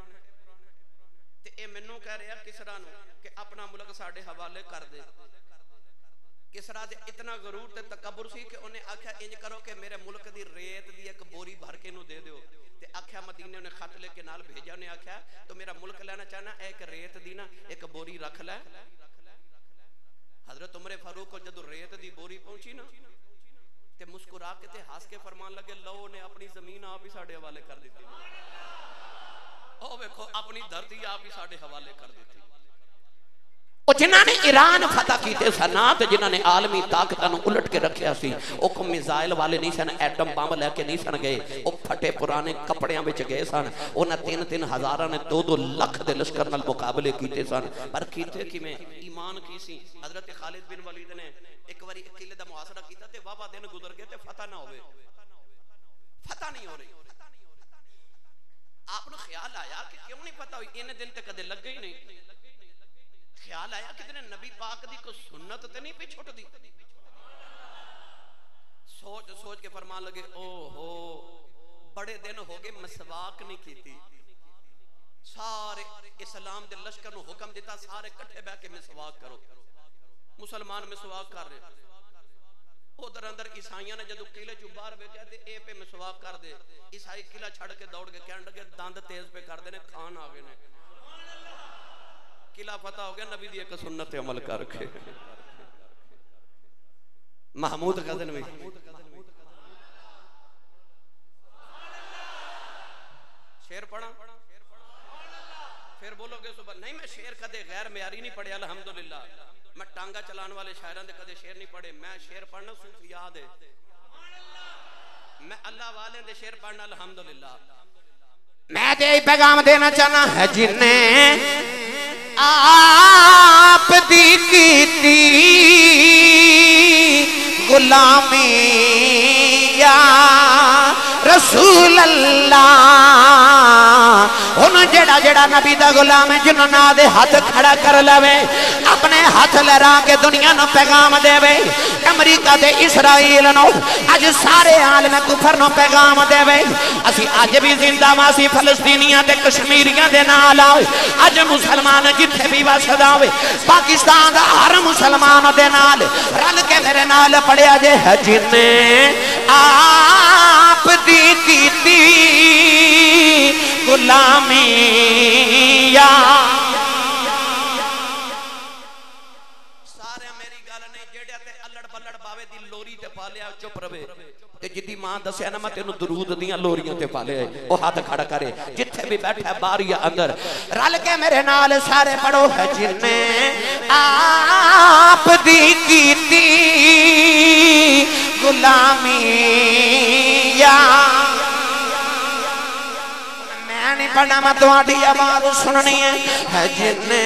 ते ए मेनू कह रहा किसरा नु कि अपना मुल्क साडे हवाले कर दे किसरा दे इतना गरूर ते तकब्बुर सी कि उन्हें आख्या इंज करो कि मेरे मुल्क दी रेत दी एक बोरी भर के नु दे दियो ते आख्या मदीने ने खत लेके नाल भेजा ने आख्या तो मेरा मुल्क लेना चाहना एक रेत दी ना एक बोरी रख ले हजरत उमर फारूक को जदों रेत दी बोरी पहुंची ना ते मुस्कुरा के ते हंस के फरमान लगे लो ने अपनी जमीन आप ही साडे हवाले कर दी ओ देखो अपनी धरती आप ही साढ़े हवाले कर देती। जिन्होंने ईरान फतह किए सन ते जिन्होंने आलमी ताकतों उलट के रखा सी, वो मिसाइल वाले नहीं सन, एटम बम लैके नहीं सन गए, वो फटे पुराने कपड़ियां विच गए सन। उन्हें 3-3 हज़ार ने 2-2 लाख के लश्कर नाल मुकाबले किए सन, पर किते किवें? ईमान की सी। हजरत खालिद बिन वलीद ने एक बारी किले दा मुहासरा कीता ते वावा दिन गुजर गए ते फतह ना होवे, फतह नहीं हो रही। आपको ख्याल आया कि क्यों नहीं पता हुई? इन दिन तक कदे लगे ही नहीं। ख्याल आया कि नबी पाक दी कोई सुन्नत ते नहीं पिछुट दी। सोच सोच के फरमान लगे, ओहो बड़े दिन हो गए मसवाक नहीं की। सारे इस्लाम दे लश्कर नु हुक्म दिता, सारे इकट्ठे बैठ के मसवाक करो। मुसलमान मसवाक कर रहे। उधर अंदर ईसाइयों ने जदों किले चो बाहर बैठा ते ए पे मसवाक कर दे। ईसाई किला छड़ के दौड़ के कहने लगे दंद तेज पे कर देने, खान आ गए ने। किला फतह हो गया, नबी दी एक सुन्नत अमल करके। महमूद गजन में शेर पढ़ा, फिर बोलोगे सुबह नहीं मैं शेर कदे गैर म्यारी नहीं पढ़े अल्हम्दुलिल्लाह। मैं टांगा चलाने वाले शायरां दे कदे शेर नहीं पढ़े। मैं शेर पढ़ना सूफियात है, मैं अल्लाह वाले दे शेर पढ़ना अल्हम्दुलिल्लाह। मैं ते पैगाम देना चाहना है जिन्हें आप दी कीती गुलामी या रसूल अल्लाह। उन जेड़ा जेड़ा नबी दा गुलाम है, जिन्होंने आदे हाथ खड़ा कर लवे, अपने हाथ लहरा के दुनिया नु पैगाम देवे। अमरीका दे इसराइल नु अज सारे आलम कुफर नु पैगाम देवे। असी अज भी जिंदा मासी फलस्तीनियां ते कश्मीरियां दे नाल आओ। अज मुसलमान जिथे भी वसदा होवे, पाकिस्तान दा हर मुसलमान दे नाल रल के मेरे नाल पढ़िया जे है जिन्ने आप दी कीती गुलामी या। सारे मेरी गल नहीं, जेड़े ते अल्लड़ बल्लड़ बावे दी लोरी ते पा लिया चुप रवे। ते जिदी मां दस्या ना मैं तेनू दरूद दियां लोरियां ते पा लिया, ओ हाथ खड़ा करे जिथे भी बैठा बाहर या अंदर। रल के मेरे नाल सारे पढ़ो है जिन्ने आप दी कीती गुलामी या। मैं नहीं पढ़ना, मैं तुम्हारी आवाज सुननी है जिन्ने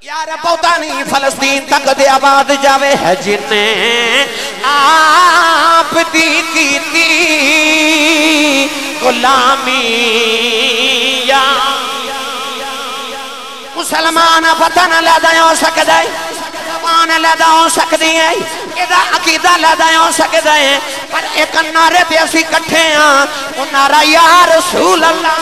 यार पौधा नहीं फलस्तीन तक दे आबाद जावे है जिन्ने आप दी कीती गुलामी या। मुसलमान वतन लैदा हो सकदा है, जबान लैदा हो सकदी है, एदा अकीदा लैदा हो सकदा है, पर एक नारे पे असी इकट्ठे हां। ओ नारा या रसूल अल्लाह,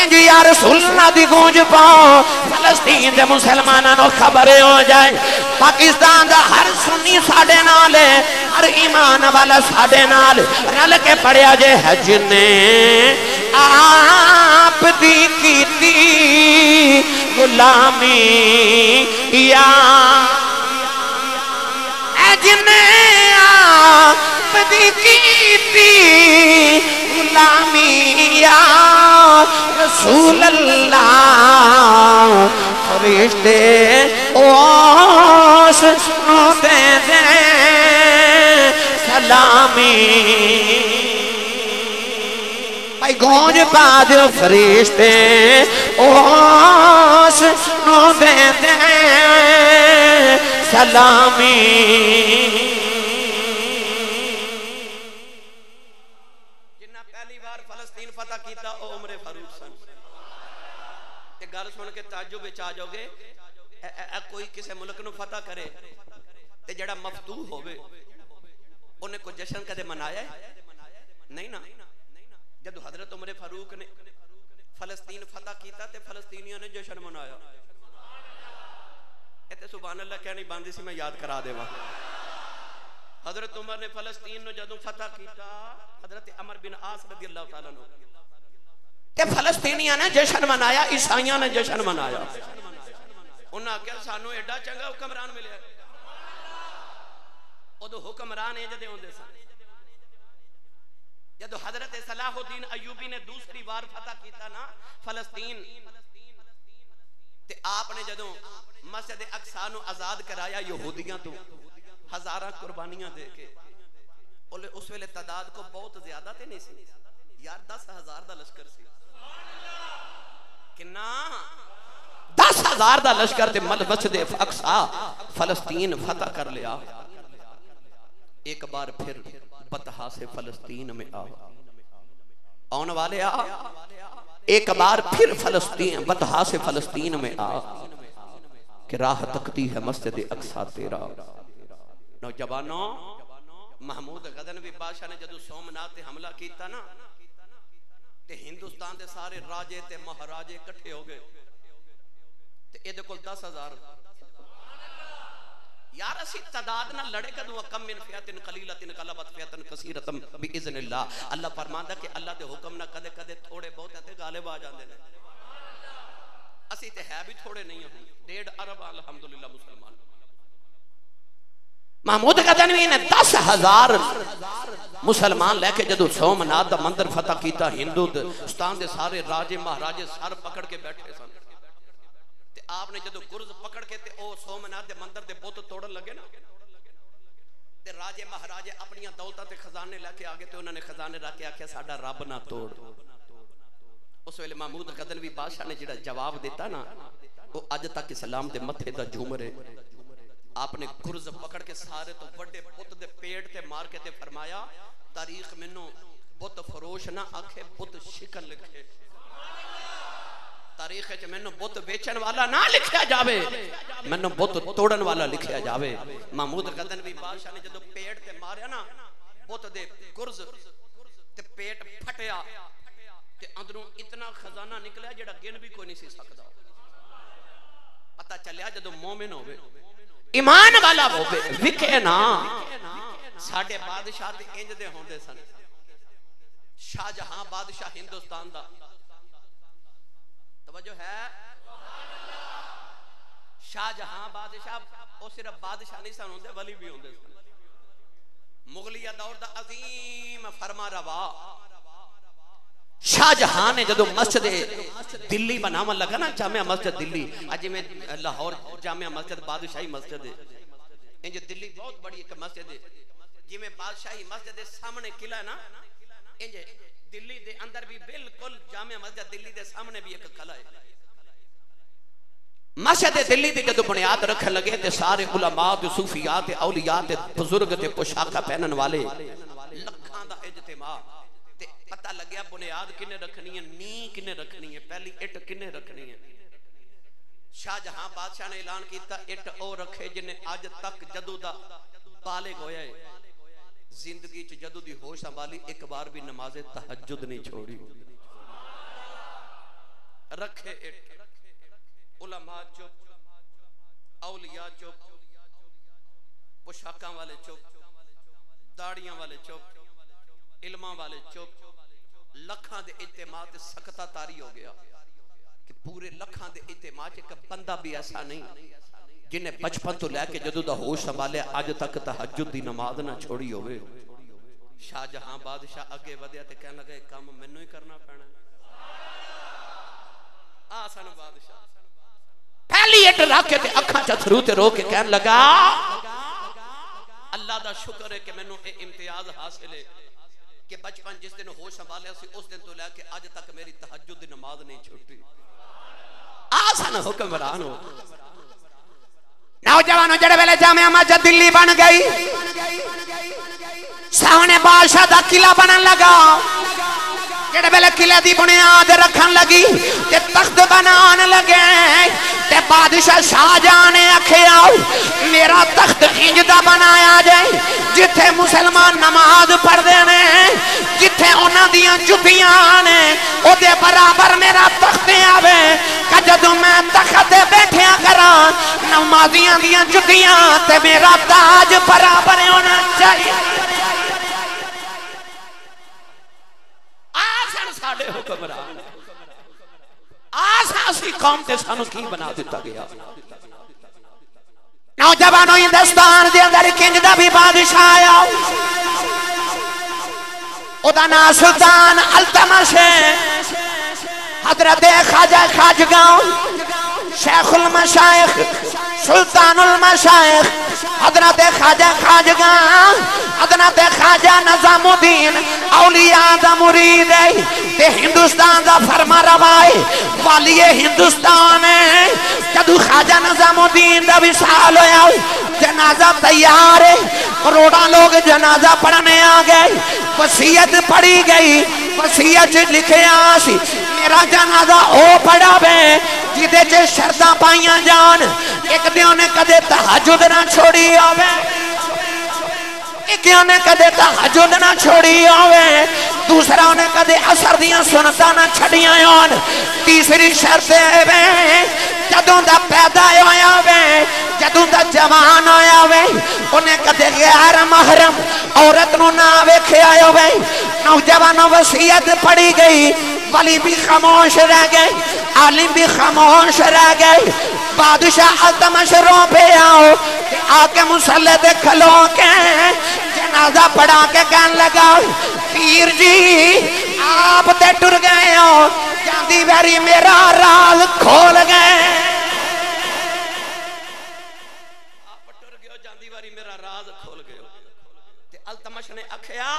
इंज या रसूल अल्लाह दी गूंज पाओ। फलस्तीन दे मुसलमानां नु खबर हो जाए, पाकिस्तान दा हर सुन्नी साडे नाल है, हर ईमान वाला साडे नाल रल के पढ़िया जे है जिन्ने आप दी कीती गुलामी या। जिन्ने आप दी कीती गुलामी या रसूल अल्लाह। फरिश्ते ओस दे दे सलामी। भाई गूंज पा दो फरिश्ते ओस दे दे सलामी। जिन्ना पहली बार फलस्तीन फतह कीता ओ उमर फारूक सन। ये गल सुन के ताज्जुब विच आ जाओगे। कोई किसी मुल्क नु फतह करे ते जेड़ा मफतूह होवे उन्हें कोई जश्न कदे मनाया नहीं ना। जब हजरत उमर फारूक ने फलस्तीन फतह कीता ते फलस्तीनियों ने जश्न मनाया। इत्ते सुभान अल्लाह क्या नहीं बांधी सी, मैं याद करा देवा। हजरत उमर ने फलस्तीन नु जदों फतह कीता, हजरत अमर बिन आस रज़ी अल्लाह तआला अन्हु ते फलस्तीनियां ने जश्न मनाया, ईसाइयां ने जश्न मनाया। उन्हें आख्या सानू एडा चंगा हुक्मरान मिले। उदो हुक्मरान इंज दे होंदे सन। जदों हजरत सलाहुद्दीन अयूबी ने दूसरी बार फतह किया ना फलस्तीन, ते आपने जदों मस्जिद अक्सा नूं आजाद कराया यहूदियों तो हजारां कुर्बानियां दे के, उस वेले तादाद को बहुत ज्यादा ते नहीं सी यार, 10,000 दा लश्कर सी। किन्ना 10,000 दा लश्कर ते मस्जिद अक्सा फलस्तीन फतह कर लिया। एक बार फिर बतहा से फलस्तीन में आओ, आने वाले आ, एक बार फिर फलस्तीन बतहा से फलस्तीन में आ कि राह तकती है मस्जिद अक्सा तेरा। नौजवानों, महमूद गजनवी बादशाह ने जदों सोमनाथ ते हमला किया ना, ते हिंदुस्तान दे सारे राजे ते महाराजे इकट्ठे हो गए, ते इहदे कोल 10,000। यार असी तादाद ना लड़े कदों, कम मिन फियतिन कलीलतिन गलबत फियतन कसीरतम बिइज़्निल्लाह। अल्लाह फरमांदा कि अल्लाह दे हुक्म ना कदे कदे थोड़े बहुत ते गालिब आ जांदे ने। असी ते है भी थोड़े नहीं हूं, 1.5 अरब अल्हम्दुलिल्लाह मुसलमान। महमूद गजनवी ने 10,000 मुसलमान लेके जदों सोमनाथ दा मंदिर फतह किया, हिंदुस्तान दे सारे राजे महाराजे सर पकड़ के बैठे सन। आपने जदों गुरज पकड़ के ते ओ सोमनाथ दे मंदिर दे बुत तोड़न लगे ना, ते राजे महाराजे अपनी दौलतां ते खजाने लेके आ गए, ते उन्होंने खजाने रख के आख्या साडा रब ना तोड़। उस वेले महमूद गजनवी बादशाह ने जिहड़ा जवाब दिता ना, वो अज तक इस्लाम दे मथे दा झूमर है। आपने गुरज पकड़ के सारे तो बड़े बुत दे पेट ते मार के ते फरमाया, तारीख मैनू बुत फरोश ना आखे, बुत शिकन लिखे। तारीख च मैनू बुत बेचन वाला ना लिखा जावे, मैनू बुत तोड़न वाला लिखा जावे। महमूद गजनवी बादशाह ने जदों पेट ते मारिया ना बुत दे गुरज ते पेट फटिया, ते अंदरों इतना खजाना निकलिया जिहड़ा गिन भी कोई नहीं सी सकदा। पता चलिया जदों मोमिन होवे, ईमान वाला होवे, विके ना। साडे बादशाह ते इंज दे होंदे सन। शाहजहां बादशाह हिंदुस्तान दा, तवज्जो है, शाहजहां बादशाह वो सिर्फ बादशाह नहीं सन होंदे, वली भी होंदे सन। मुगलिया दौर दा अजीम फरमा रवा शाहजहां ने जदों मस्जिद दिल्ली बनावन लगा ना, जामिया मस्जिद दिल्ली, अज में लाहौर जामिया मस्जिद बादशाही मस्जिद है, इंज दिल्ली बहुत बड़ी एक मस्जिद है। जिमें बादशाही मस्जिद के सामने किला है ना, इंज दिल्ली दे अंदर भी बिल्कुल जामिया मस्जिद दिल्ली दे सामने भी एक किला है। मस्जिद दिल्ली दी जदों बुनियाद रखन लगे ते सारे उलमा ते सूफिया ते औलिया ते बुजुर्ग ते पोशाका पहनन वाले लखां दा इज्तिमा, ते पता लग्या बुनियाद किने रखनी है, नी किने रखनी है, पहली इट किने रखनी है। शाहजहां बादशाह ने ऐलान किया, इट ओ रखे जिन्हें अज तक जदों दा बालिग होया है, जिंदगी च जदों दी होश संभाली, एक बार भी नमाज़े तहज्जुद नहीं छोड़ी। रखे इट, उलमा चुप, औलिया चुप, पोशाकां वाले चुप, दाड़ियां वाले चुप, इल्मां वाले चुप, लखां दे इज्तिमा ते सकता तारी हो गया कि पूरे लखां दे इज्तिमा च एक बंदा भी ऐसा नहीं जिन्हें बचपन तो लैके जदों दा होश संभालिया अज तक तहज्जुद दी नमाज ना छोड़ी होवे। शाहजहां बादशाह अगे वधिया ते कहन लगा काम मैनू ही करना पैना। आ सन बादशाह पहली इट रख के अखां च अथरू ते रो के कहन लगा, अल्लाह दा शुक्र है कि मैनू ये इम्तियाज हासिल है कि बचपन जिस दिन होश संभालिया सी उस दिन तो लैके अज तक मेरी तहज्जुद दी नमाज नहीं छुटी। आ सन हुक्मरान हो। नौजवानों जड़े वेले जामिया मस्जिद दिल्ली बन गई, सामने बादशाह दा किला बनन लगा। जेड़े वेले किले दी बुनियाद रखन लगी ते तख्त बनान लगे, ते बादशाह शाहजहां ने आखिया मेरा तख्त इंज दा बनाया जाए जिथे मुसलमान नमाज पढ़दे ने, जिथे उन्हां दियां जुतियां ने ओदे बराबर मेरा तख्त आवे। जदों मैं तख्त ते बैठिया करा नमाजियां दियां जुतियां ते मेरा ताज बराबर होना चाहिए। साडे हुक्मरान आसासी कौम ते सानू की बना दिता गया। नौजवानों हिंदुस्तान के अंदर किंग दा भी बादशाह आया, ओदा नाम सुल्तान अल्तमश है। हजरत ख्वाजा खाजगांव शेखुल मशाइख सुल्तानुल मशाइख हजरत ख्वाजा खाजगांव हजरत ख्वाजा निजामुद्दीन औलिया दा मुरीद है ते हिंदुस्तान दा फरमा रवाए वाली हिंदुस्तान है। जदू ख्वाजा निजामुद्दीन दा विसाल होया जनाजा तैयार है, करोड़ों लोग जनाजा पढ़ने आ गए। वसीयत पढ़ी गई, वसीयत लिखिया सी मेरा जनाजा ओ पड़ा वे जिदे च शर्तां पाइया जान। एक दिन ने कदे तहज्जुद ना छोड़ी आवे, एक ने कदे तहज्जुद ना छोड़ी आवे, दूसरा ने कदे असर दियां सुन्नतां ना छड़ियां होन। तीसरी शर्त वे जदों दा पैदा होया वे, जदों दा जवान होया वे, उन्हें कदे गैर महरम औरत नूं ना वेखिया होवे। नौजवानों वसीयत पढ़ी गई, वली भी खामोश रह गए, आलिम भी खामोश रह गए। बादशाह अल्तमश रो पे आओ आके मुसल्ले दे खलो के जनाजा पढ़ा के कहने लगा पीर जी आप ते टुर गए हो, जांदी बारी मेरा राज खोल गए। आप टुर गए हो, जांदी बारी मेरा राज खोल गए हो। ते अल्तमश ने आखिया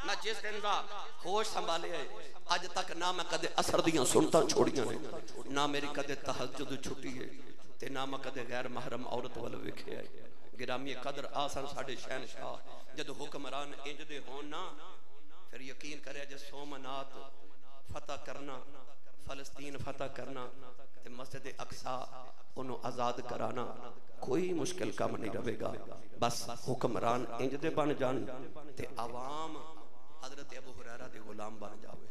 ना जिस दिन दा होश संभाले अज तक ना मैं कदे असर दियां सुनता छोड़ियां ने, ना मेरी कदे तहज्जुद छुट्टी है, ते ना मैं कदे गैर महरम औरत वाल वेखिया। गिरामी कदर आसन साडे शहनशाह जद हुक्मरान इंज दे होन ना, फिर यकीन करे जे सोमनाथ फतह करना, फलस्तीन फतह करना ते मस्जिद अक्सा ओनू आजाद कराना कोई मुश्किल काम नहीं रहेगा। बस हुक्मरान इंज दे बन जान ते आवाम हजरत अबू हुरैरा दे गुलाम बन जावे।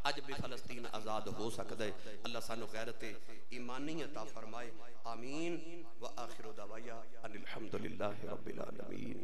अज भी फलस्तीन आजाद हो सकता है। अल्लाह सानू गैरत ईमानी अता फरमाए। आमीन व आखिर दवाया अनिल हम्दुलिल्लाहि रब्बिल आलमीन।